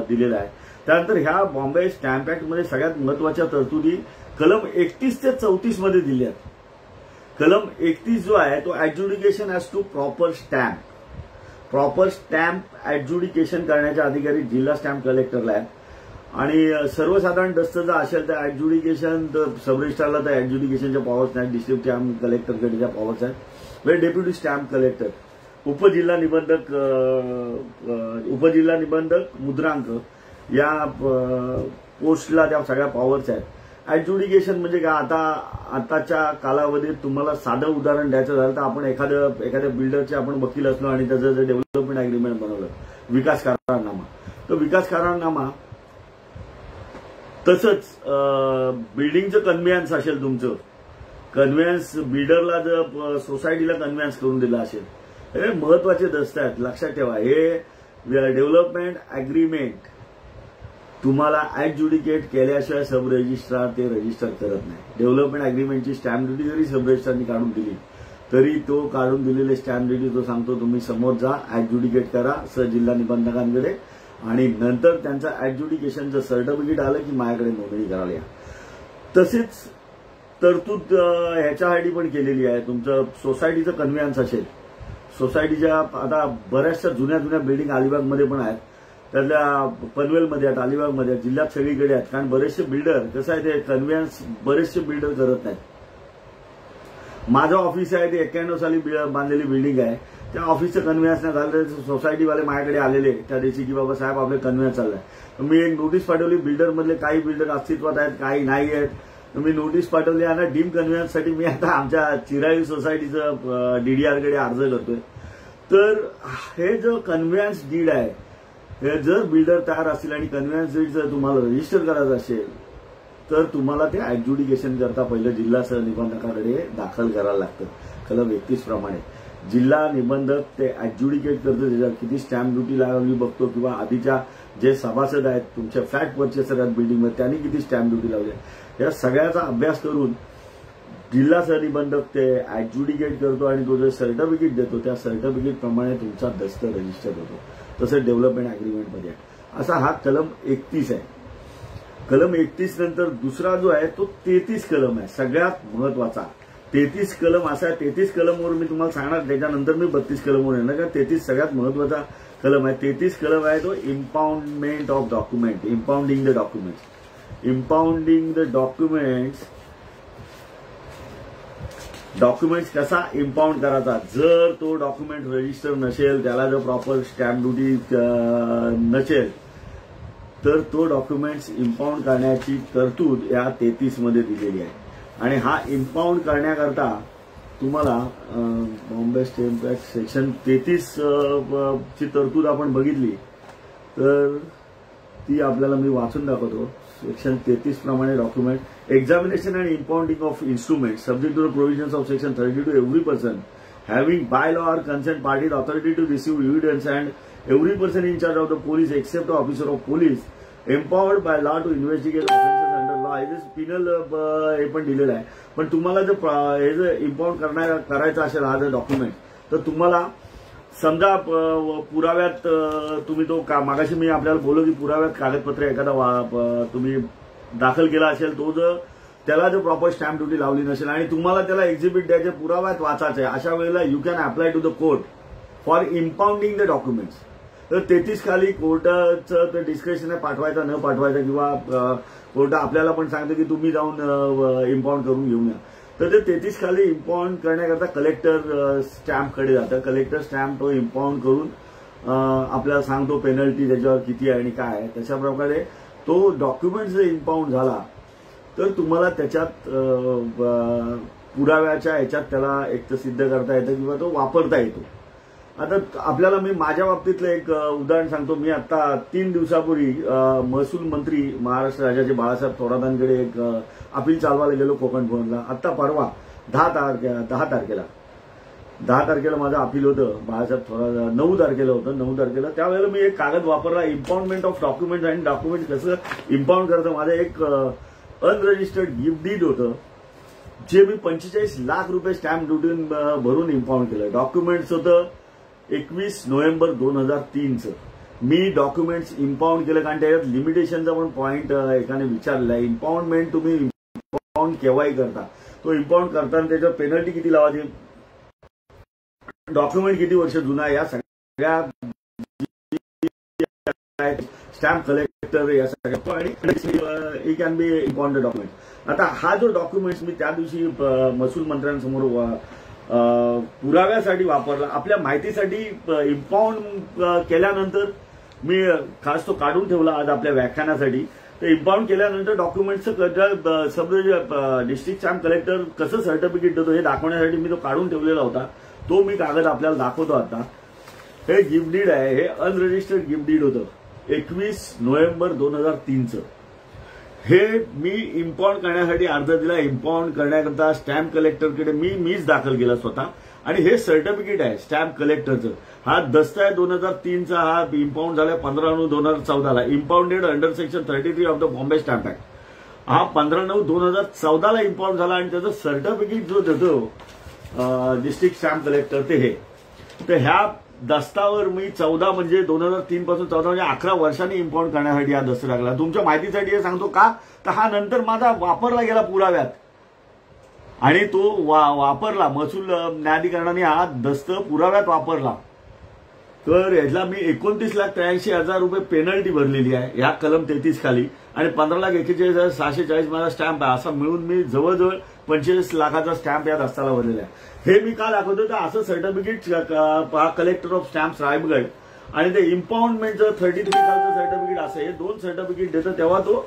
दिलेला आहे. त्यानंतर ह्या बॉम्बे स्टॅम्प ऍक्टमध्ये सगळ्यात महत्वाच्या तरतुदी कलम 31 ते 34 मध्ये दिल्या आहेत. कलम 31 जो आहे तो ऍडज्युडिकेशन ॲज टू प्रॉपर स्टॅम्प ऍडज्युडिकेशन करण्याचे अधिकारी जिल्हा स्टॅम्प कलेक्टरला आहेत. आणि सर्वसाधारण दस्त जर असेल तर ऍडज्युडिकेशन सब रजिस्ट्रारला तर ऍडज्युडिकेशनच्या पॉवर्स नाहीत, डिस्ट्रिक्ट स्टॅम्प कलेक्टरकडे त्या पॉवर्स आहेत. वेळ डेप्युटी स्टॅम्प कलेक्टर, उपजिल्हा निबंधक मुद्रांक या पोस्टला त्या सगळ्या पॉवर्स आहेत. ऍडज्युडिकेशन म्हणजे काय, आताच्या कालावधीत तुम्हाला साधं उदाहरण द्यायचं झालं तर आपण एखाद्या बिल्डरचे आपण वकील असलो आणि त्याचं जर डेव्हलपमेंट अग्रीमेंट बनवलं, विकास करारनामा, तर विकास करारनामा तसंच बिल्डिंगचं कन्व्हेयन्स असेल, तुमचं कन्व्हेयन्स बिल्डरला जर सोसायटीला कन्व्हेयन्स करून दिलं असेल, हे महत्वाचे दस्त आहेत. लक्षात ठेवा, हे डेव्हलपमेंट अग्रीमेंट तुम्हाला ऍडज्युडिकेट केल्याशिवाय सब रजिस्ट्रार ते रजिस्टर करत नाही. डेव्हलपमेंट अग्रीमेंटची स्टॅम्प ड्युटी जरी सब रजिस्ट्रारनी काढून दिली तरी तो काढून दिलेले स्टॅम्प ड्युटी तो सांगतो तुम्ही समोर जा, ऍडज्युडिकेट करा जिल्हा निबंधकांकडे, आणि नंतर त्यांचं ऍडज्युडिकेशनचं सर्टिफिकेट आलं की माझ्याकडे नोंदणी करायला या. तसेच तरतूद ह्याच्यासाठी पण केलेली आहे. तुमचं सोसायटीचं कन्व्हेयन्स असेल, सोसायटीच्या आता बऱ्याचशा जुन्या बिल्डिंग अलिबागमध्ये पण आहेत, त्यातल्या पनवेलमध्ये आहेत, अलिबागमध्ये आहेत, जिल्ह्यात सगळीकडे आहेत. कारण बरेचसे बिल्डर कसं आहे ते कन्व्हेयन्स बरेचसे बिल्डर करत नाहीत. माझं ऑफिस आहे ते 91 साली बांधलेली बिल्डिंग आहे, त्या ऑफिसचं कन्व्हेयन्स नाही झालं, सोसायटीवाले माझ्याकडे आलेले त्या दिवशी की बाबा साहेब आपले कन्व्हेयन्स चाललंय. मी एक नोटीस पाठवली, बिल्डरमधले काही बिल्डर अस्तित्वात आहेत, काही नाही आहेत. मी नोटीस पाठवली आणि डीम कन्व्हेयन्ससाठी मी आता आमच्या चिराई सोसायटीचं डीडीआरकडे अर्ज करतोय. तर हे जो कन्व्हेयन्स डीड आहे, हे जर बिल्डर तयार असतील आणि कन्व्हेयन्स डीड जर तुम्हाला रजिस्टर करायचं असेल तर तुम्हाला ते ऍडज्युडिकेशन करता पहिलं जिल्हा निबंधकाकडे दाखल करायला लागतं. कलम 31 प्रमाणे जिल्हा निबंधक ते ऍडज्युडिकेट करतो, त्याच्यावर किती स्टॅम्प ड्युटी लावली बघतो, किंवा आधीच्या जे सभासद आहेत तुमच्या फ्लॅट परचेसर आहेत बिल्डिंगमध्ये त्यांनी किती स्टॅम्प ड्युटी लावली, या सगळ्याचा अभ्यास करून जिल्हा सहनिबंधक ते ऍडज्युडिकेट करतो आणि तो जे सर्टिफिकेट देतो त्या सर्टिफिकेट प्रमाणे तुमचा दस्त रजिस्टर होतो. तसं डेव्हलपमेंट अग्रीमेंटमध्ये आहे. असा हा कलम 31 आहे. कलम 31 नंतर दुसरा जो आहे तो 33 कलम आहे, सगळ्यात महत्वाचा. 33 कलम असा आहे, 33 कलमवर मी तुम्हाला सांगणार, त्याच्यानंतर मी 32 कलमवर येणार, कारण 33 सगळ्यात महत्वाचा कलम आहे. 33 कलम आहे तो इम्पाउंडमेंट of document, impounding the documents कसा इम्पाउंड करायचा. जर तो डॉक्युमेंट रजिस्टर नसेल, त्याला जर प्रॉपर स्टॅम्प ड्युटी नसेल तर तो डॉक्युमेंट्स इम्पाउंड करण्याची तरतूद या 33 मध्ये दिलेली आहे. आणि हा इम्पाउंड करण्याकरता तुम्हाला बॉम्बे स्टॅम्प ऍक्ट सेक्शन 33 ची तरतूद आपण बघितली तर ती आपल्याला मी वाचून दाखवतो. सेक्शन 33 प्रमाणे document examination and impounding of instrument subject to the provisions of section 32 every person having by law or consent party authority to receive evidence and every person in charge of the police except officer of police empowered by law to investigate offences under law. हे जे पिनल हे पण दिलेलं आहे. पण तुम्हाला जर हे जर इम्पाउंड करायचं असेल हा जर डॉक्युमेंट, तर तुम्हाला समजा पुराव्यात तुम्ही तो मागाशी मी आपल्याला बोललो की पुराव्यात कागदपत्र एखादा तुम्ही दाखल केला असेल, तो जर त्याला जर प्रॉपर स्टॅम्प ड्युटी लावली नसेल आणि तुम्हाला त्याला एक्झिबिट द्यायचे पुराव्यात वाचायचे, अशा वेळेला you can apply to the court for impounding the documents. तर 33 खाली कोर्टाचं ते डिस्क्रिप्शन आहे पाठवायचं न पाठवायचं, किंवा कोर्ट आपल्याला पण सांगतं की तुम्ही जाऊन इम्पाउंड करून घेऊन या. तर ते 33 खाली इम्पाउंड करण्याकरता कलेक्टर स्टॅम्पकडे जातं. कलेक्टर स्टॅम्प तो इम्पाउंड करून आपल्याला सांगतो पेनल्टी त्याच्यावर किती आहे आणि काय आहे. तशा प्रकारे तो डॉक्युमेंट जर इम्पाउंड झाला तर तुम्हाला त्याच्यात पुराव्याच्या ह्याच्यात त्याला एक तर सिद्ध करता येतं किंवा तो वापरता येतो. आता आपल्याला मी माझ्या बाबतीतलं एक उदाहरण सांगतो. मी आता 3 दिवसापूर्वी महसूल मंत्री महाराष्ट्र राज्याचे बाळासाहेब थोरातांकडे एक अपील चालवायला गेलो कोकण भवनला. आता परवा 10 तारखेला माझं अपील होतं. बाळासाहेब थोरात 9 तारखेला होतं. 9 तारखेला त्यावेळेला मी एक कागद वापरला, इम्पाउंडमेंट ऑफ डॉक्युमेंट्स. आणि डॉक्युमेंट कसं इम्पाउंड करतं, माझं एक अनरजिस्टर्ड गिफ्ट डीड होतं, जे मी 45 लाख रुपये स्टॅम्प ड्युटी भरून इम्पाउंड केलं. डॉक्युमेंट्स होतं 21 नोव्हेंबर 2003चं. मी डॉक्युमेंट्स इम्पाउंड केलं कारण त्याच्यात लिमिटेशनचा पण पॉईंट एकाने विचारलेला आहे. इम्पाउंडमेंट तुम्ही इम्पाउंड केव्हाही करता, तो इम्पाउंड करताना त्याच्यावर पेनल्टी किती लावायची, डॉक्युमेंट किती वर्ष जुना, या सगळ्या स्टॅम्प कलेक्टर या सगळ्या आणि it can be impound document. आता हा जो डॉक्युमेंट्स मी त्या दिवशी महसूल मंत्र्यांसमोर पुराव्यासाठी वापरला, आपल्या माहितीसाठी इम्पाउंड केल्यानंतर मी खास तो काढून ठेवला आज आपल्या व्याख्यानासाठी. तर इम्पाउंड केल्यानंतर डॉक्युमेंटचं सब डिस्ट्रिक्ट स्टॅम्प कलेक्टर कसं सर्टिफिकेट देतो हे दाखवण्यासाठी मी तो काढून ठेवलेला होता. तो मी कागद आपल्याला दाखवतो आता. हे गिफ्ट डीड आहे, हे अनरजिस्टर्ड गिफ्ट डीड होतं 21 नोव्हेंबर 2003चं. हे मी इम्पाउंड करण्यासाठी अर्ज दिला. इम्पाउंड करण्याकरता स्टॅम्प कलेक्टरकडे मीच दाखल केला स्वतः. आणि हे सर्टिफिकेट आहे स्टॅम्प कलेक्टरचं. हा दस्त आहे 2003चा. हा इम्पाउंड झाला 15/9/2014ला. Impounded under section 33 of the Bombay stamp act. हा 15/9/2014ला इम्पाउंड झाला. आणि त्याचं सर्टिफिकेट जो देतो डिस्ट्रिक्ट स्टॅम्प कलेक्टर ते हे. तर ह्या दस्तावर मी 14 म्हणजे 2003 पासून 14 म्हणजे 11 वर्षांनी इम्पाउंड करण्यासाठी हा दस्त लागला. तुमच्या माहितीसाठी हे सांगतो का, तर हा नंतर माझा वापरला गेला पुराव्यात. आणि तो वापरला महसूल न्यायाधिकरणाने हा दस्त पुराव्यात वापरला. तर याला मी 29,83,000 रुपये पेनल्टी भरलेली आहे या कलम 33 खाली. आणि 15,41,640 माझा स्टॅम्प आहे. असा मिळून मी जवळजवळ 25 लाखाचा स्टॅम्प या दस्ताला भरलेला आहे. हे मी का दाखवतो, तर असं certificate collector of stamps Raigad आणि ते इम्पाउंडमेंटचं 33 खालचं सर्टिफिकेट असं हे 2 सर्टिफिकेट देतं. तेव्हा तो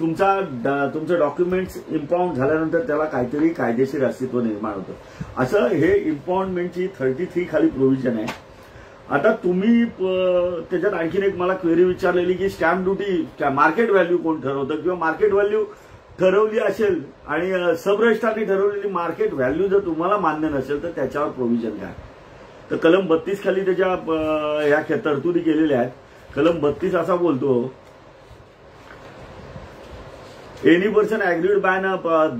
तुमचं डॉक्युमेंट्स इम्पाउंड झाल्यानंतर त्याला काहीतरी कायदेशीर अस्तित्व निर्माण होतं. असं हे इम्पाउंडमेंटची 33 खाली प्रोव्हिजन आहे. आता तुम्ही त्याच्यात आणखीन एक मला क्वेरी विचारलेली की स्टॅम्प ड्युटी मार्केट व्हॅल्यू कोण ठरवतं, किंवा मार्केट व्हॅल्यू ठरवली असेल आणि सब रजिस्ट्रारने ठरवलेली मार्केट व्हॅल्यू जर तुम्हाला मान्य नसेल तर त्याच्यावर प्रोव्हिजन काय. तर कलम 32 खाली त्याच्या या तरतुदी केलेल्या आहेत. कलम 32 असा बोलतो, any person agreed bye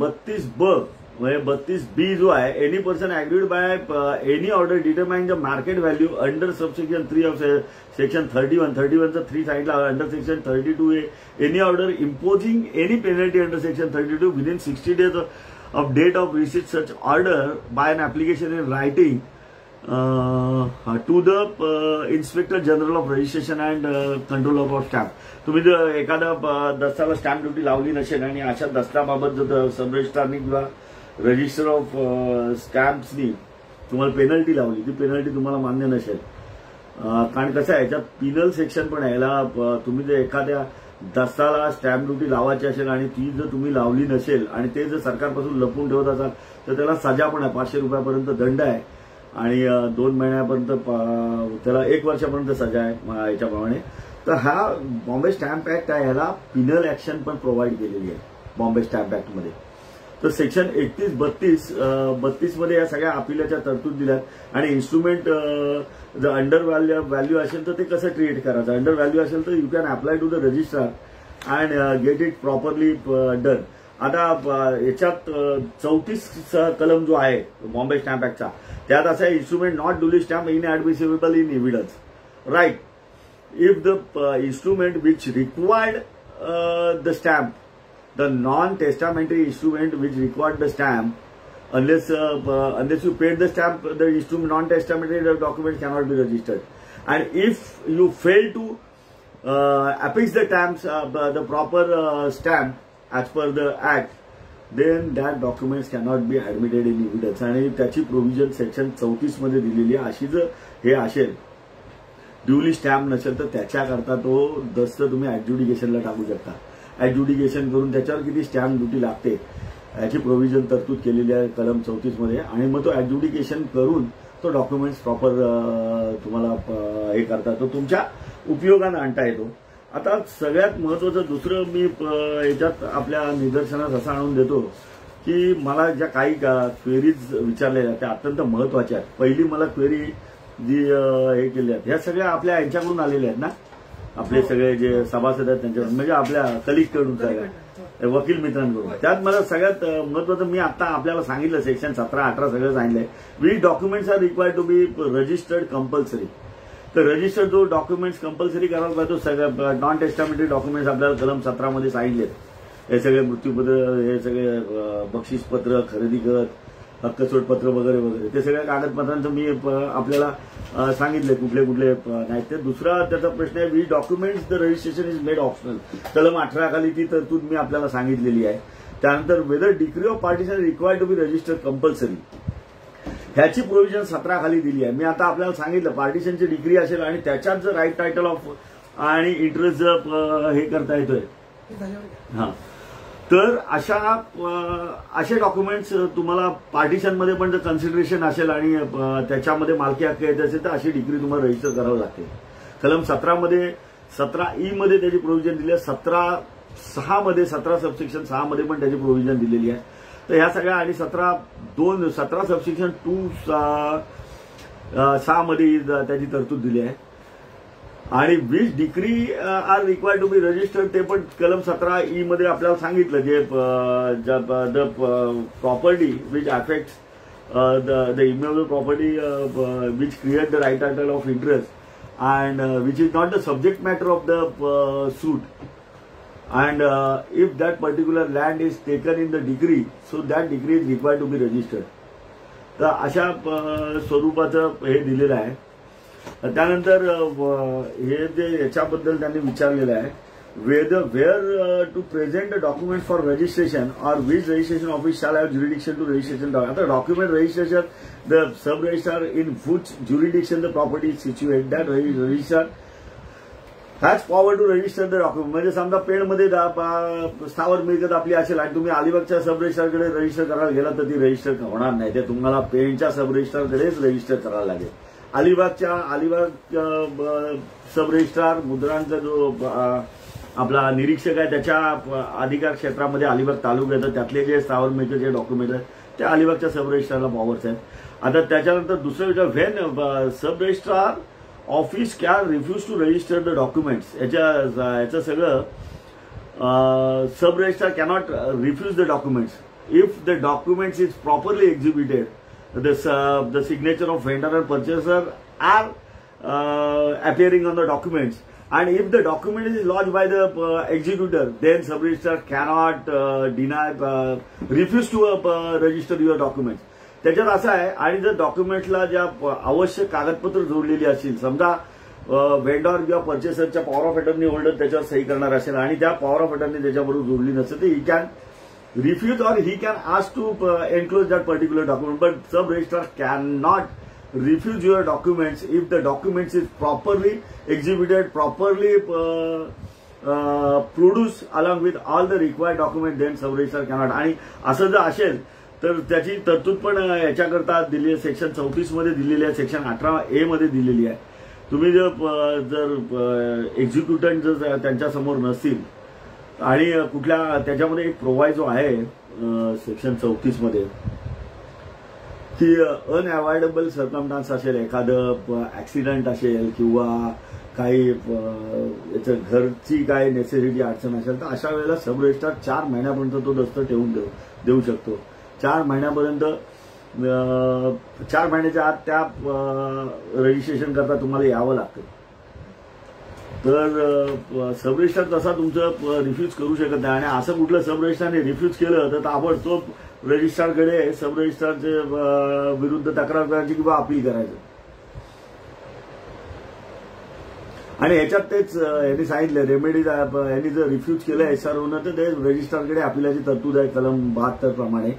32B म्हणजे 32B जो आहे, any person agreed by any order determine the market value under subsection 3 of section 31चं 3 सांगितलं. Under section 32A any order imposing any penalty under section 32 within 60 days of date of receipt such order by an application in writing to the Inspector General of Registration and Control of Stamp. तुम्ही जर एखाद्या दस्ताला stamp duty लावली नसेल आणि अशा दस्ताबाबत जर सब रजिस्ट्रारनी किंवा register of स्टॅम्प्सनी तुम्हाला पेनल्टी लावली, ती पेनल्टी तुम्हाला मान्य नसेल. कारण कसं आहे याच्यात पिनल सेक्शन पण आहे. याला तुम्ही जर एखाद्या दस्ताला स्टॅम्प ड्युटी लावायची असेल आणि ती जर तुम्ही लावली नसेल आणि ते जर सरकारपासून लपवून ठेवत असाल तर त्याला सजा पण आहे. 500 रुपयापर्यंत दंड आहे आणि 2 महिन्यापर्यंत त्याला 1 वर्षापर्यंत सजा आहे याच्याप्रमाणे. तर हा बॉम्बे स्टॅम्प ऍक्ट आहे, ह्याला पिनल ऍक्शन पण प्रोव्हाइड केलेली आहे बॉम्बे स्टॅम्प ऍक्टमध्ये. तर सेक्शन 31-32 मध्ये या सगळ्या अपिलाच्या तरतूद दिल्यात. आणि इन्स्ट्रुमेंट जर अंडर व्हॅल्यू असेल तर ते कसं ट्रीट करायचं. अंडर व्हॅल्यू असेल तर you can apply to the registrar and get it properly done. आता याच्यात 34 कलम जो आहे बॉम्बे स्टॅम्प ऍक्टचा, त्यात असं आहे, instrument not duly stamp inadmissible in evidence. Right, if the instrument which required the stamp, the non-testamentary instrument which required the stamp, unless you paid the stamp, the instrument non-testamentary document cannot be registered. And if you fail to affix the stamps, the proper stamp as per the act, then that documents cannot be admitted in evidence. आणि त्याची provision section 34 मध्ये दिलेली आहे. अशी जर हे असेल, duly stamp नसेल तर त्याच्याकरता तो दस्त तुम्ही ऍडज्युडिकेशनला टाकू शकता. ऍडज्युडिकेशन करून त्याच्यावर किती स्टॅम्प ड्युटी लागते याची प्रोव्हिजन तरतूद केलेली आहे कलम 34 मध्ये. आणि मग तो ऍडज्युडिकेशन करून तो डॉक्युमेंट्स प्रॉपर तुम्हाला हे करता तो तुमच्या उपयोगानं आणता येतो. आता सगळ्यात महत्वाचं दुसरं मी याच्यात आपल्या निदर्शनास असं आणून देतो की मला ज्या काही क्वेरीज विचारलेल्या त्या अत्यंत महत्वाच्या आहेत. पहिली मला क्वेरी जी हे केली आहेत ह्या सगळ्या आपल्या यांच्याकडून आलेल्या आहेत ना, आपले सगळे जे सभासद आहेत त्यांच्याकडून म्हणजे आपल्या कलिगकडून सगळ्या वकील मित्रांकडून. त्यात मला सगळ्यात महत्वाचं मी आता आपल्याला सांगितलं सेक्शन 17-18 सगळं सांगितलंय. Which documents are required to be registered compulsory. तर रजिस्टर्ड जो डॉक्युमेंट्स कंपल्सरी करायला पाहिजे तो सगळं नॉन टेस्टामेंटरी डॉक्युमेंट्स आपल्याला कलम 17 मध्ये सांगितलेत. हे सगळे मृत्यूपत्र, हे सगळे बक्षीसपत्र, खरेदी कर, हक्कसोडपत्र वगैरे वगैरे ते सगळ्या कागदपत्रांचं मी आपल्याला सांगितले कुठले कुठले नाही. ते दुसरा त्याचा प्रश्न आहे, we documents the registration is made optional. कलम 18 खाली ती तरतूद मी आपल्याला सांगितलेली आहे. त्यानंतर whether degree of partition required to be registered compulsory ह्याची प्रोव्हिजन 17 खाली दिली आहे. मी आता आपल्याला सांगितलं पार्टिशनची डिग्री असेल आणि त्याच्यात जर राईट टायटल ऑफ आणि इंटरेस्ट जर हे करता येतोय हा तर असे डॉक्युमेंट्स तुम्हाला पार्टिशनमध्ये पण जर कन्सिडरेशन असेल आणि त्याच्यामध्ये मालकी हक्क येत असेल तर अशी डिग्री तुम्हाला रजिस्टर करावं लागते. कलम 17E मध्ये त्याची प्रोव्हिजन दिली आहे. 17(6) मध्ये 17 सबसेक्शन 6 मध्ये पण त्याची प्रोव्हिजन दिलेली आहे. तर ह्या सगळ्या आणि 17 सबसेक्शन 2(6) मध्ये त्याची तरतूद दिली आहे. आणि which decree are required to be registered ते पण कलम 17E मध्ये आपल्याला सांगितलं जे the property which affects the immovable property which create the right title of interest and which is not the subject matter of the suit and if that particular land is taken in the decree so that decree is required to be registered. तर अशा स्वरूपाचं हे दिलेलं आहे. त्यानंतर हे जे याच्याबद्दल त्यांनी विचारलेलं आहे, where to present the document for registration or which registration office shall have jurisdiction to registration. आता document registration the sub registrar in which jurisdiction the property is situate that registrar has power to register the document. म्हणजे समजा पेणमध्ये स्थावर मिळकत आपली असेल आणि तुम्ही अलिबागच्या सब रजिस्ट्रारकडे रजिस्टर करायला गेला तर ती रजिस्टर होणार नाही. ते तुम्हाला पेणच्या सब रजिस्ट्रारकडेच रजिस्टर करायला लागेल. अलिबाग सब रजिस्ट्रार मुद्रांचा जो आपला निरीक्षक आहे त्याच्या अधिकार क्षेत्रामध्ये अलिबाग तालुका येतं. त्यातले जे स्थावर मिळकत जे डॉक्युमेंट आहेत ते अलिबागच्या सब रजिस्ट्रारला पॉवर्स आहेत. आता त्याच्यानंतर दुसरं विचार, when sub registrar office can refuse to register the documents. याचं सगळं sub registrar cannot refuse the documents if the documents is properly executed. The signature of vendor and purchaser are appearing on the documents, and if the document is lodged by the executor, then sub-registrar cannot refuse to register your documents. त्याच्यात असं आहे. आणि जर डॉक्युमेंटला ज्या आवश्यक कागदपत्र जोडलेली असतील, समजा वेंडॉर किंवा पर्चेसरच्या पॉवर ऑफ अटर्नी होल्डर त्याच्यावर सही करणार असेल आणि त्या पॉवर ऑफ अटर्नी त्याच्याबरोबर जोडली नसेल तर he can refuse or he can ask to enclose that particular document, but sub registrar cannot refuse your documents if the documents is properly exhibited, properly produced along with all the required documents, then sub registrar cannot. आणि असं जर असेल तर त्याची तरतूद पण याच्याकरता दिली आहे. सेक्शन 34 मध्ये दिलेली आहे, सेक्शन 18A मध्ये दिलेली आहे. तुम्ही जर एक्झिक्युटंट जर त्यांच्या समोर नसतील आणि कुठल्या त्याच्यामध्ये एक प्रोव्हायजो आहे सेक्शन 34 मध्ये की अनअवॉइडेबल सर्कमस्टान्स असेल, एखादं ऍक्सिडेंट असेल किंवा काही याचं घरची काय नेसेसिटी अडचण असेल तर अशा वेळेला सब रजिस्ट्रार 4 महिन्यापर्यंत तो दस्त ठेवून देऊ शकतो. 4 महिन्यापर्यंत 4 महिन्याच्या आत त्या रजिस्ट्रेशन करता तुम्हाला यावं लागतं. तर सब रजिस्ट्रार तसा तुमचं रिफ्यूज करू शकत नाही. आणि असं कुठलं सब रजिस्ट्रारने रिफ्यूज केलं तर ताबडतोब रजिस्ट्रारकडे सब रजिस्ट्रारच्या विरुद्ध तक्रार करायची किंवा अपील करायचं. आणि याच्यात तेच यांनी सांगितलं रेमेडीज यांनी जर रिफ्यूज केलं SROनं तर ते रजिस्ट्रारकडे अपीलाची तरतूद आहे कलम 72 प्रमाणे.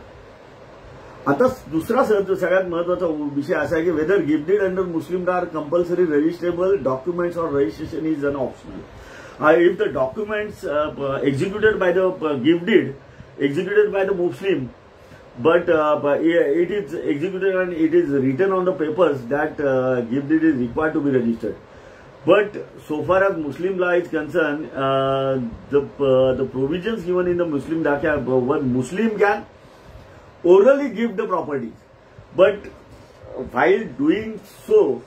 आता दुसरा सगळ्यात महत्वाचा विषय असा आहे की whether gifted under Muslim are compulsory registrable documents or registration is an optional. If the documents executed by the gift deed executed by the Muslim but it is executed and it is written on the papers that gift deed is required to be registered. But so far as Muslim law is concerned, the provisions given in the Muslim Dakha, one Muslim can orally give the property, but while doing so,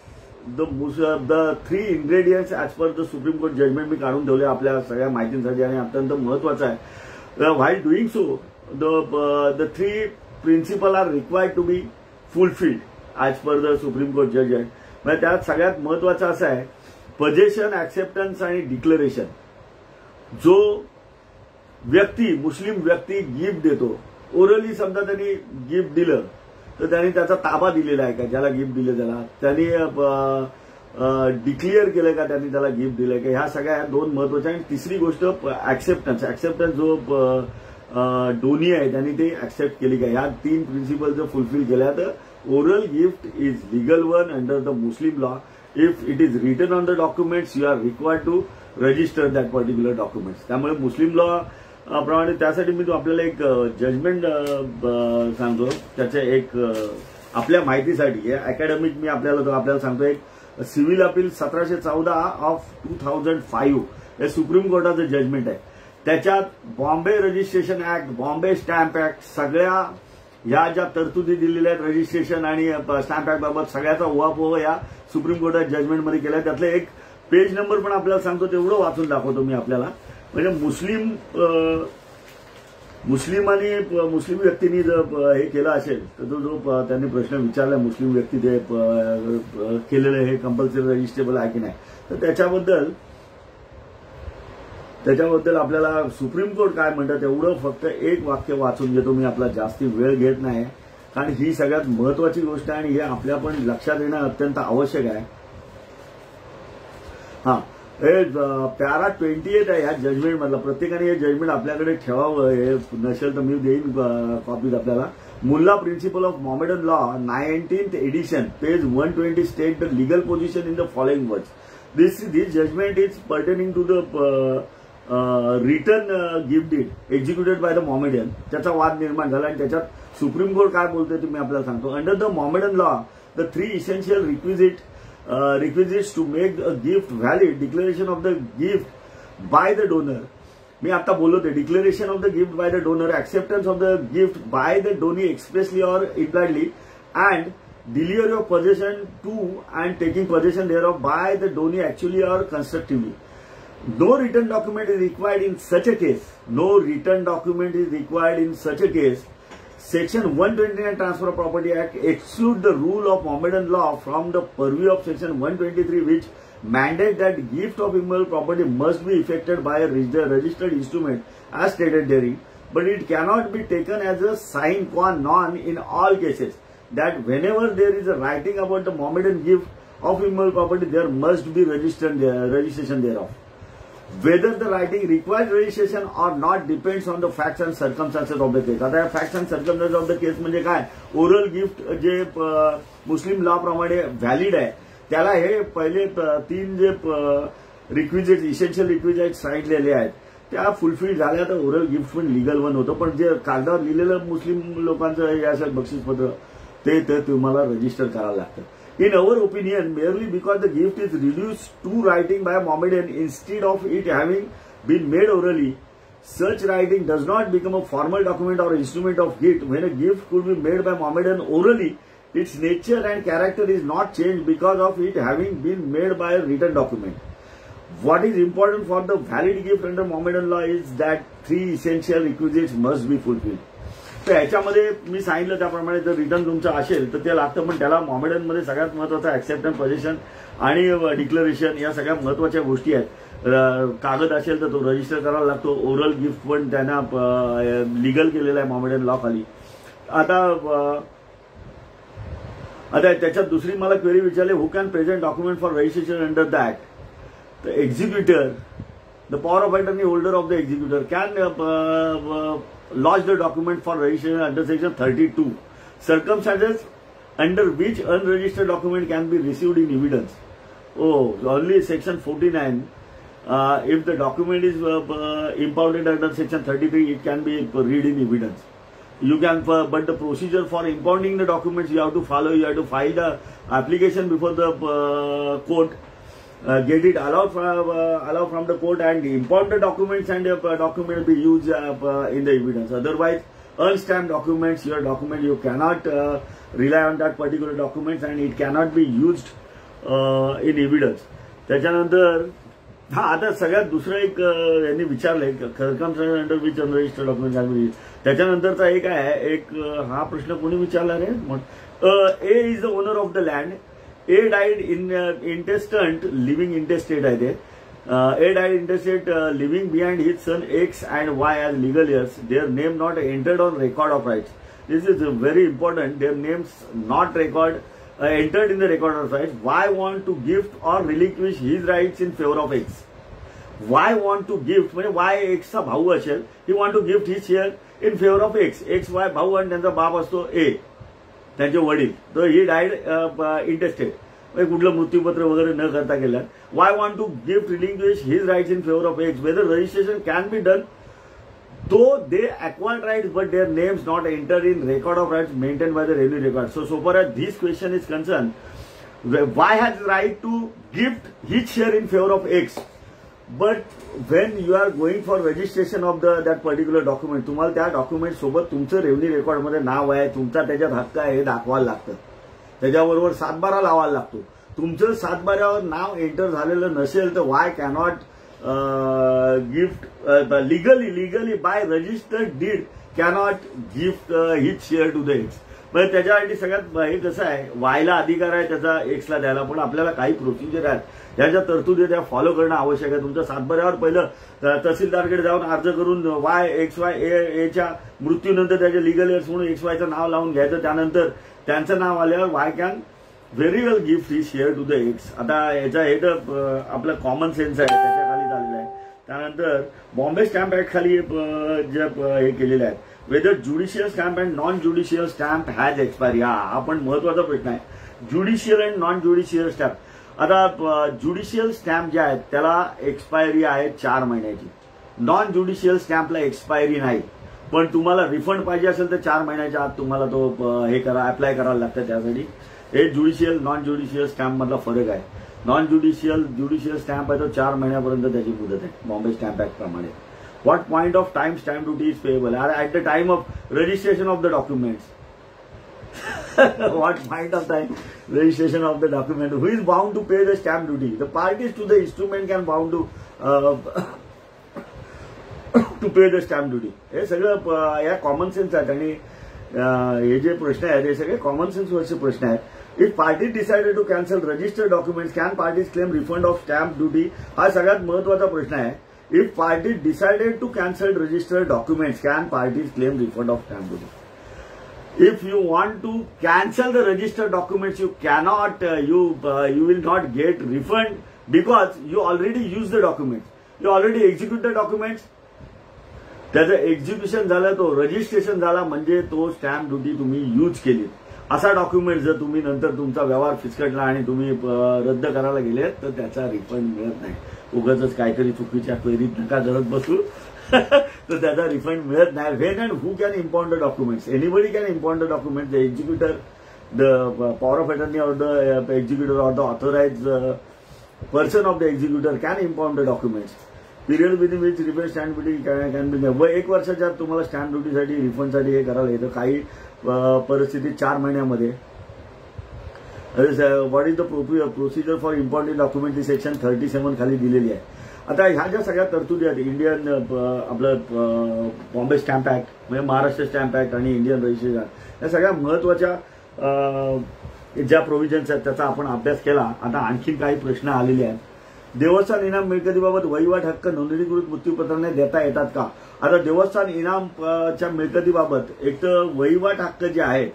the three ingredients as per the Supreme Court judgment मी काढून ठेवले आपल्या सगळ्या माहितीसाठी आणि अत्यंत महत्त्वाचं आहे. While doing so, the three principles are required to be fulfilled as per the Supreme Court judgment. म्हणजे त्यात सगळ्यात महत्त्वाचं असं आहे possession, acceptance आणि डिक्लेरेशन. जो व्यक्ती मुस्लिम व्यक्ती गिफ्ट देतो, ओरली समजा त्यांनी गिफ्ट दिलं तर त्यांनी त्याचा ताबा दिलेला आहे का, ज्याला गिफ्ट दिलं त्यांनी डिक्लेअर केलं का, त्यांनी त्याला गिफ्ट दिलंय का, ह्या सगळ्या दोन महत्वाच्या. आणि तिसरी गोष्ट ऍक्सेप्टन्स जो डोनी आहे त्यांनी ते ऍक्सेप्ट केली का, ह्या तीन प्रिन्सिपल जर फुलफिल केल्या तर oral gift is legal one under the Muslim law. If it is written on the documents, you are required to register that particular documents. त्यामुळे मुस्लिम लॉ प्रमाणे त्यासाठी मी आपल्याला एक जजमेंट सांगतो. त्याच्या एक आपल्या माहितीसाठी अकॅडमिक मी आपल्याला सांगतो. एक सिव्हिल अपील 1714 ऑफ 2005 हे सुप्रीम कोर्टाचं जजमेंट आहे. त्याच्यात Bombay registration act, Bombay stamp act, सगळ्या या ज्या तरतुदी दिलेल्या आहेत रजिस्ट्रेशन आणि स्टॅम्प ऍक्ट बाबत सगळ्याचा उहापोह या सुप्रीम कोर्टात जजमेंटमध्ये केलाय. त्यातलं एक पेज नंबर पण आपल्याला सांगतो, तेवढं वाचून दाखवतो मी आपल्याला. म्हणजे मुस्लिम व्यक्तींनी जर हे केलं असेल तर जो त्यांनी प्रश्न विचारला मुस्लिम व्यक्ती ते केलेलं हे कंपल्सरी रजिस्ट्रेबल आहे की नाही, तर त्याच्याबद्दल आपल्याला सुप्रीम कोर्ट काय म्हणतात एवढं फक्त एक वाक्य वाचून घेतो मी. आपला जास्ती वेळ घेत नाही कारण ही सगळ्यात महत्वाची गोष्ट आहे आणि हे आपल्या पण लक्षात येणं अत्यंत आवश्यक आहे. हे पॅरा 28 आहे या जजमेंट मधला. प्रत्येकाने हे जजमेंट आपल्याकडे ठेवावं. हे नसेल तर मी देईन कॉपीज आपल्याला. Mulla principle of Mohammedan law 19th edition page 120 state the legal position in the following words. This judgment is pertaining to the return gift deed executed by the Mohammedan. त्याचा वाद निर्माण झाला आणि त्याच्यात सुप्रीम कोर्ट काय बोलतोय ते मी आपल्याला सांगतो. Under the Mohammedan law the 3 essential requisites to make a gift valid, declaration of the gift by the donor. मी आता बोललो ते declaration of the gift by the donor, acceptance of the gift by the donee expressly और impliedly, and delivery of possession to and taking possession thereof by the donee actually or constructively. No written document is required in such a case. No written document is required in such a case. Section 129 Transfer of Property Act exclude the rule of Mohammedan law from the purview of Section 123, which mandate that gift of immovable property must be effected by a registered instrument as stated therein, but it cannot be taken as a sine qua non in all cases that whenever there is a writing about the Mohammedan gift of immovable property, there must be registration thereof. Whether the writing requires registration or not depends on the facts and circumstances of the case. आता facts and circumstances of the case म्हणजे काय, oral gift जे मुस्लिम law प्रमाणे valid आहे त्याला हे पहिले 3 जे रिक्विजिट इसेन्शियल रिक्विजिट सांगितलेले आहेत त्या फुलफिल झाल्या तर ओरल गिफ्ट पण लिगल वन होतं. पण जे कागदावर लिहिलेलं मुस्लिम लोकांचं हे असं बक्षीसपत्र ते तुम्हाला रजिस्टर करावं लागतं. In our opinion, merely because the gift is reduced to writing by a Mohammedan instead of it having been made orally, such writing does not become a formal document or instrument of gift. When a gift could be made by Mohammedan orally, its nature and character is not changed because of it having been made by a written document. What is important for the valid gift under Mohammedan law is that 3 essential requisites must be fulfilled. तर ह्याच्यामध्ये मी सांगितलं त्याप्रमाणे जर return तुमचं असेल तर ते लागतं, पण त्याला मोहम्मडनमध्ये सगळ्यात महत्वाचा ऍक्सेप्टन्स, पोझेशन आणि डिक्लेरेशन या सगळ्या महत्वाच्या गोष्टी आहेत. कागद असेल तर तो रजिस्टर करायला लागतो. ओरल गिफ्ट पण त्यांना लिगल केलेला आहे मोहम्मडन लॉ खाली. आता त्याच्यात दुसरी मला क्वेरी विचारली, who can present document for registration under the act. The executor, the power of attorney holder of the executor can lodge the document for registration under section 32. Circumstances under which unregistered document can be received in evidence. Only section 49. If the document is impounded under section 33, it can be read in evidence. you can, but the procedure for impounding the documents you have to follow. You have to file the application before the court, get it allowed from the court, and impound the documents, and document be used in the evidence. Otherwise, unstamped documents, your document, you cannot rely on that particular documents, and it cannot be used in evidence. त्याच्यानंतर आता सगळ्यात दुसरं एक यांनी विचारलंय, under which unregistered document can be. त्याच्यानंतरचा एक आहे, एक हा प्रश्न कोणी विचारला रे. A is the owner of the land. A died in intestate living intestate आहे ते. A died intestate living behind his son X and Y as legal heirs. Their name not entered on record of rights. This is very important. Their names not entered in the record of rights. Y want to gift or relinquish his rights in favor of X. Y want to gift म्हणजे Y X चा भाऊ असेल. He want to gift his share in favor of X. X Y भाऊ आणि त्यांचा बाप असतो A. त्यांचे वडील. So he died intestate. कुठलं मृत्यूपत्र वगैरे न करता केलं. Why want to give relinquish his rights in favor of X? Whether registration can be done, though they acquired rights, but their names not entered in record of rights maintained by the revenue record. So far as this question is concerned, Y has right to gift his share in favor of X. But when you are going for registration of that particular document, तुम्हाला त्या document सोबत तुमचं revenue record मध्ये नाव आहे, तुमचा त्याच्यात हक्क आहे हे दाखवायला लागतं. त्याच्याबरोबर 7/12 लावायला लागतो. तुमचं 7/12वर नाव एंटर झालेलं नसेल तर Y cannot gift legally by registered deed cannot gift his share to the X. म्हणजे त्याच्यासाठी सगळ्यात हे कसं आहे, वायला अधिकार आहे त्याचा एक्सला द्यायला, पण आपल्याला काही प्रोसिजर आहेत ज्याच्या तरतुदी त्या फॉलो करणं आवश्यक आहे. तुमच्या 7/12वर पहिलं तहसीलदारकडे जाऊन अर्ज करून वाय XY एच्या मृत्यूनंतर त्याचे लिगल एअर्स म्हणून XYचं नाव लावून घ्यायचं. त्यानंतर त्यांचं नाव आल्यावर Y can very well gift he share to the X. आता याचा हे तर आपलं कॉमन सेन्स आहे, त्याच्या खाली झालेलं आहे. त्यानंतर बॉम्बे स्टॅम्प ऍक्ट खाली जे हे केलेले आहेत, whether judicial stamp and non judicial stamp has expiry. हा पण महत्वाचा प्रश्न आहे, judicial and non judicial stamp. आता ज्युडिशियल स्टॅम्प जे आहेत त्याला एक्सपायरी आहे 4 महिन्याची. नॉन ज्युडिशियल स्टॅम्पला एक्सपायरी नाही, पण तुम्हाला रिफंड पाहिजे असेल तर 4 महिन्याच्या आत तुम्हाला तो हे अप्लाय करायला लागतं. त्यासाठी हे ज्युडिशियल नॉन ज्युडिशियल स्टॅम्प मधला फरक आहे. नॉन ज्युडिशियल स्टॅम्प आहे तो 4 महिन्यापर्यंत त्याची मुदत आहे बॉम्बे स्टॅम्प ऍक्ट प्रमाणे. What point of time stamp duty is payable at the time of registration of the documents. What point of time registration of the document? Who is bound to pay the stamp duty? The parties to the instrument can bound to pay the stamp duty. हे सगळं या common sense आहेत आणि हे जे प्रश्न आहेत हे सगळे कॉमन सेन्स वरचे प्रश्न आहेत. If party decided to cancel registered documents can parties claim refund of stamp duty. हा सगळ्यात महत्वाचा प्रश्न आहे. If party decided to cancel registered documents can parties claim refund of stamp duty. If you want to cancel the registered documents, you cannot, you will not get refund because you already used the documents. You already execute the documents. त्याचं execution झालं, तो registration झाला म्हणजे तो stamp duty तुम्ही use केली. असा document जर तुम्ही नंतर तुमचा व्यवहार फिसकटला आणि तुम्ही रद्द करायला गेले तर त्याचा रिफंड मिळत नाही. उगाचच काहीतरी चुकीच्या क्वेरीत नका जरत बसू तर त्याचा रिफंड मिळत नाही. When and who can impound the documents? Anybody can impound the documents. The executor, the power of attorney or the executor or the authorised person of the executor can impound the documents. Period within which refund stamp duty can be. 1 वर्षाच्या तुम्हाला stamp ड्युटीसाठी रिफंडसाठी हे करायला येतं. काही परिस्थितीत 4 महिन्यामध्ये. What is the procedure for impounding document ही सेक्शन 37 खाली दिलेली आहे. आता ह्या ज्या सगळ्या तरतुदी आहेत, इंडियन आपलं बॉम्बे स्टॅम्प ऍक्ट म्हणजे महाराष्ट्र स्टॅम्प ऍक्ट आणि इंडियन रजिस्ट्रेशन, या सगळ्या महत्वाच्या ज्या प्रोव्हिजन्स आहेत त्याचा आपण अभ्यास केला. आता आणखी काही प्रश्न आलेले आहेत. देवस्थान इनाम मिळकतीबाबत वहिवाट हक्क नोंदणीकृत मृत्यूपत्राने देता येतात का? आता देवस्थान इनामच्या मिळकतीबाबत एक तर वहिवाट हक्क जे आहेत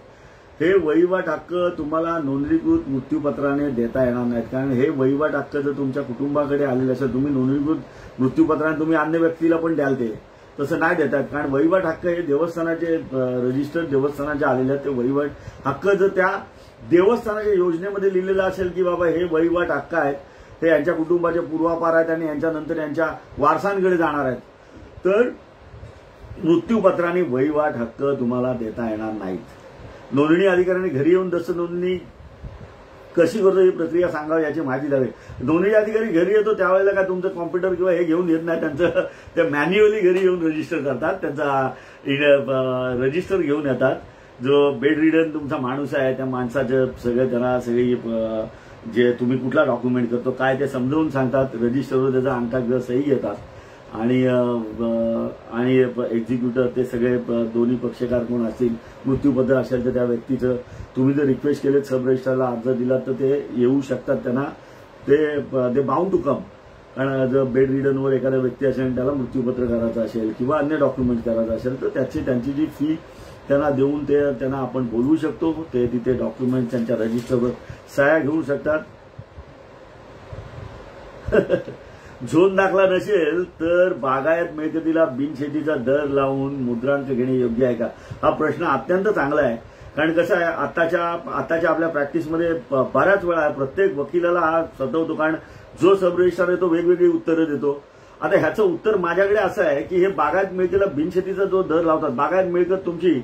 हे वहिवाट हक्क तुम्हाला नोंदणीकृत मृत्यूपत्राने देता येणार नाहीत. कारण हे वहिवाट हक्क जर तुमच्या कुटुंबाकडे आलेले असेल, तुम्ही नोंदणीकृत मृत्यूपत्राने तुम्ही अन्य व्यक्तीला पण द्याल ते तसं नाही देतात. कारण वहिवाट हक्क हे देवस्थानाचे रजिस्टर्ड देवस्थानाचे आलेले आहेत. ते वहिवाट हक्क जर त्या देवस्थानाच्या योजनेमध्ये लिहिलेलं असेल की बाबा हे वहिवाट हक्क आहेत, ते यांच्या कुटुंबाचे पूर्वापार आहेत आणि यांच्यानंतर यांच्या वारसांकडे जाणार आहेत, तर मृत्यूपत्राने वहिवाट हक्क तुम्हाला देता येणार नाहीत. नोंदणी अधिकाऱ्यांनी घरी येऊन दस्त नोंदणी कशी करतो ही प्रक्रिया सांगावी याची माहिती द्यावी. नोंदणी अधिकारी घरी येतो त्यावेळेला काय तुमचं कॉम्प्युटर किंवा हे घेऊन येत नाही, त्यांचं ते मॅन्युअली घरी येऊन रजिस्टर करतात, त्यांचा रजिस्टर घेऊन येतात. जो बेड रिडन तुमचा माणूस आहे त्या माणसाचं सगळं त्यांना सगळी जे तुम्ही कुठला डॉक्युमेंट करतो काय ते समजावून सांगतात, रजिस्टरवर त्याचा अंगठा सही घेतात आणि एक्झिक्युटर ते सगळे दोन्ही पक्षकार कोण असतील, मृत्यूपत्र असेल तर त्या व्यक्तीचं तुम्ही जर रिक्वेस्ट केलेत सब रजिस्ट्रारला अर्ज दिला तर ते येऊ शकतात. त्यांना ते बाउंड टू कम. कारण जर बेड रिडनवर एखादा व्यक्ती असेल त्याला मृत्यूपत्र करायचं असेल किंवा अन्य डॉक्युमेंट करायचं असेल तर त्यांची जी फी त्यांना देऊन त्यांना आपण बोलवू शकतो. ते तिथे डॉक्युमेंट त्यांच्या रजिस्टरवर सह्या घेऊ शकतात. झोन दाखला नसेल तर बागायत मिळकतीला बिनशेतीचा दर लावून मुद्रांक घेणे योग्य आहे का? हा प्रश्न अत्यंत चांगला आहे. कारण कसं आहे आताच्या आपल्या प्रॅक्टिसमध्ये बऱ्याच वेळा प्रत्येक वकिलाला हा सतवतो, कारण जो सब रजिस्ट्रार आहे तो वेगवेगळी उत्तरं देतो. आता ह्याचं उत्तर माझ्याकडे असं आहे की हे बागायत मिळकतीला बिनशेतीचा जो दर लावतात, बागायत मिळकत तुमची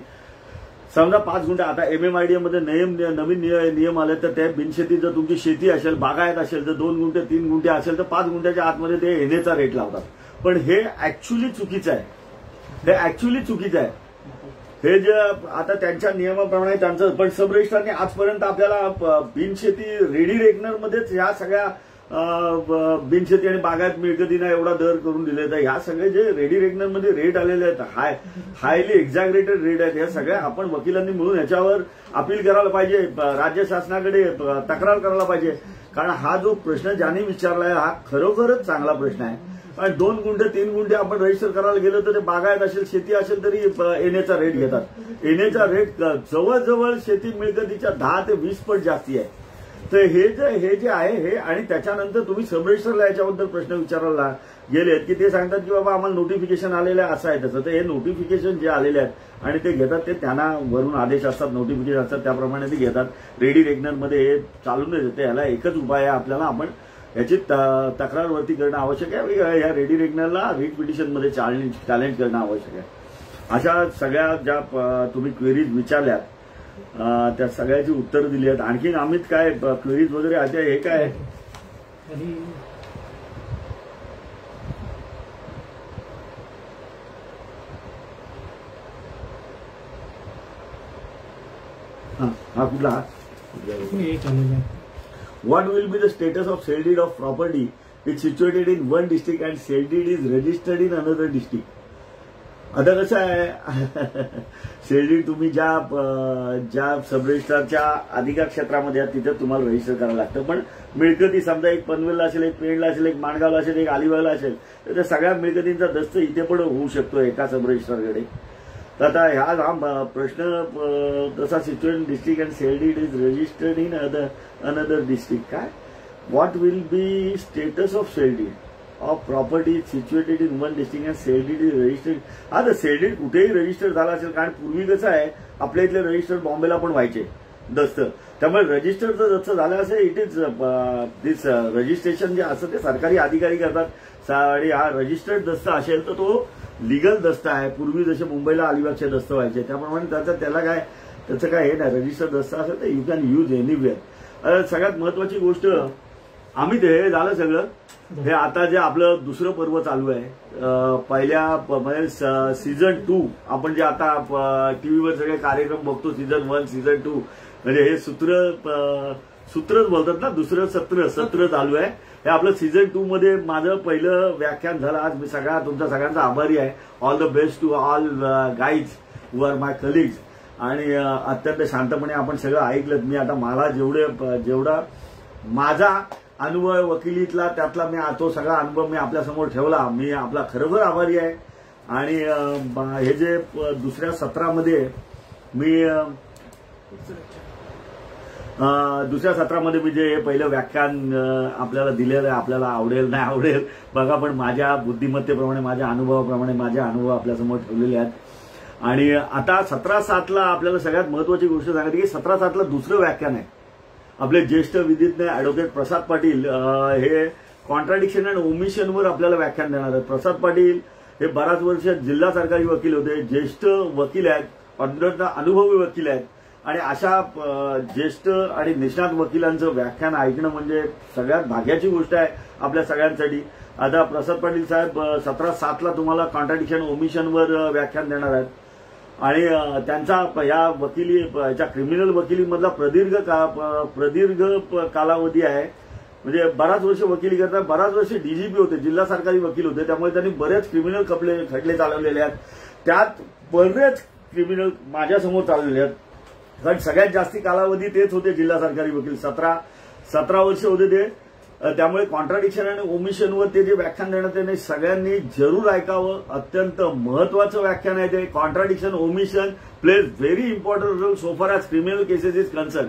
समजा 5 गुंठे, आता MMIDA मध्ये नवीन नियम आले तर ते बिनशेती जर तुमची शेती असेल बागायत असेल तर 2 गुंठे 3 गुंठे असेल तर 5 गुंठ्याच्या आतमध्ये ते येण्याचा रेट लावतात. पण हे ऍक्च्युअली चुकीचं आहे. हे जे आता त्यांच्या नियमाप्रमाणे त्यांचं पण सब रजिस्ट्रारने आजपर्यंत आपल्याला बिनशेती रेडी रेकनरमध्येच ह्या सगळ्या बिनशेती आणि बागायत मिळकतींना एवढा दर करून दिले. तर ह्या सगळे जे रेडी रेकनरमध्ये रेट आलेले आहेत हायली एक्झॅग्रेटेड रेट आहेत. ह्या सगळ्या आपण वकिलांनी मिळून ह्याच्यावर अपील करायला पाहिजे, राज्य शासनाकडे तक्रार करायला पाहिजे. कारण हा जो प्रश्न ज्यांनी विचारलाय हा खरोखरच चांगला प्रश्न आहे. कारण 2 गुंठे 3 गुंठे आपण रजिस्टर करायला गेलो तर ते बागायत असेल शेती असेल तरी येण्याचा रेट घेतात. येण्याचा रेट जवळजवळ शेती मिळकतीच्या 10 ते 20 पट जास्ती आहे. तर हे जे आहे हे आणि त्याच्यानंतर तुम्ही सब रजिस्टरला याच्याबद्दल प्रश्न विचारायला गेलेत की ते सांगतात की बाबा आम्हाला नोटिफिकेशन आलेलं आहे असं आहे तसं. तर हे नोटिफिकेशन जे आलेले आहेत आणि ते घेतात ते त्यांना वरून आदेश असतात, नोटिफिकेशन असतात त्याप्रमाणे ते घेतात. रेडी रेकनरमध्ये हे चालून येते. याला एकच उपाय आहे, आपल्याला आपण याची तक्रारवरती करणं आवश्यक आहे. या रेडी रेकनरला रिट पिटिशनमध्ये चॅलेंज करणं आवश्यक आहे. अशा सगळ्या ज्या तुम्ही क्वेरीज विचारल्यात त्या सगळ्याची उत्तर दिली आहेत. आणखीन अमित काय क्वेरीज वगैरे आता हे काय हा कुठला What will be the status of sale deed of property which is situated in one district and sale deed is registered in another district? आता कसं आहे सेल डीड तुम्ही ज्या सब रजिस्ट्रारच्या अधिकार क्षेत्रामध्ये आहे तिथे तुम्हाला रजिस्टर करायला लागतं. पण मिळकती समजा एक पनवेलला असेल, एक पेणला असेल, एक माणगावला असेल, एक अलिबागला असेल तर त्या सगळ्या मिळकतींचा दस्त इथे पण होऊ शकतो एका सब रजिस्ट्रारकडे. तर आता हा प्रश्न तसा situated district and sale deed is registered in another district. काय what will be status of sale deed of property situated in one district and sale deed is registered. हा तर सेल डीड कुठेही रजिस्टर झाला असेल, कारण पूर्वी कसं आहे आपल्या इथले रजिस्टर बॉम्बेला पण व्हायचे दस्त. त्यामुळे रजिस्टरचं जसं झालं असेल इट इज दिस रजिस्ट्रेशन जे असतं ते सरकारी अधिकारी करतात. आणि हा रजिस्टर्ड दस्त असेल तर तो लिगल दस्त आहे. पूर्वी जसे मुंबईला अलिबागचे दस्त व्हायचे त्याप्रमाणे त्याचं काय हे नाही. रजिस्टर्ड दस्त असेल तर यू कॅन यूज एनिवेअर. सगळ्यात महत्वाची गोष्ट आम्ही ते झालं सगळं. हे आता जे आपलं दुसरं पर्व चालू आहे पहिल्या म्हणजे सीझन 2 आपण जे आता टीव्हीवर सगळे कार्यक्रम बघतो सीझन 1 सीझन 2 म्हणजे हे सूत्रच बोलतात ना, दुसरं सत्र चालू आहे. हे आपलं सीझन 2 मध्ये माझं पहिलं व्याख्यान झालं. आज मी तुमच्या सगळ्यांचा आभारी आहे. All the best to all guys who are my colleagues. आणि अत्यंत शांतपणे आपण सगळं ऐकलं. मी आता मला जेवढा माझा अनुभव वकिलीतला त्यातला मी तो सगळा अनुभव मी आपल्यासमोर ठेवला. मी आपला खरोखर आभारी आहे. आणि हे जे दुसऱ्या सत्रामध्ये मी जे पहिलं व्याख्यान आपल्याला दिलेलं आहे, आपल्याला आवडेल नाही आवडेल बघा, पण माझ्या बुद्धिमत्तेप्रमाणे माझ्या अनुभवाप्रमाणे माझे अनुभव आपल्यासमोर ठेवलेले आहेत. आणि आता 17/7 आपल्याला सगळ्यात महत्वाची गोष्ट सांगायची की 17/7 दुसरं व्याख्यान आहे. आपले ज्येष्ठ विधिज्ञ ॲडव्होकेट प्रसाद पाटील हे कॉन्ट्राडिक्शन अँड ओमिशनवर आपल्याला व्याख्यान देणार आहेत. प्रसाद पाटील हे बराच वर्ष जिल्हा सरकारी वकील होते, ज्येष्ठ वकील आहेत, अनुभवी वकील आहेत आणि अशा ज्येष्ठ आणि निष्णात वकिलांचं व्याख्यान ऐकणं म्हणजे सगळ्यात भाग्याची गोष्ट आहे आपल्या सगळ्यांसाठी. आता प्रसाद पाटील साहेब 17/7 तुम्हाला कॉन्ट्राडिक्शन ओमिशनवर व्याख्यान देणार आहेत आणि त्यांचा या याच्या क्रिमिनल वकिलीमधला प्रदीर्घ कालावधी आहे. म्हणजे बराच वर्ष वकिली करतात, बराच वर्ष डीजीपी होते, जिल्हा सरकारी वकील होते, त्यामुळे त्यांनी बरेच क्रिमिनल खटले चालवलेले आहेत. त्यात बरेच क्रिमिनल माझ्यासमोर चाललेले आहेत, कारण सगळ्यात जास्ती कालावधी तेच होते जिल्हा सरकारी वकील, 17 वर्ष होते ते. त्यामुळे कॉन्ट्राडिक्शन आणि ओमिशनवर ते जे व्याख्यान देण्यात येणे सगळ्यांनी जरूर ऐकावं. अत्यंत महत्वाचं व्याख्यान आहे ते. Contradiction omission plays very important role so far as criminal cases is concern.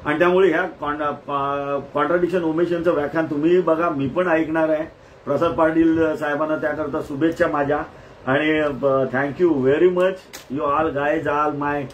आणि त्यामुळे ह्या कॉन्ट्राडिक्शन ओमिशनचं व्याख्यान तुम्हीही बघा, मी पण ऐकणार आहे. प्रसाद पाटील साहेबांना त्याकरता शुभेच्छा माझ्या आणि thank you very much. You all guys all my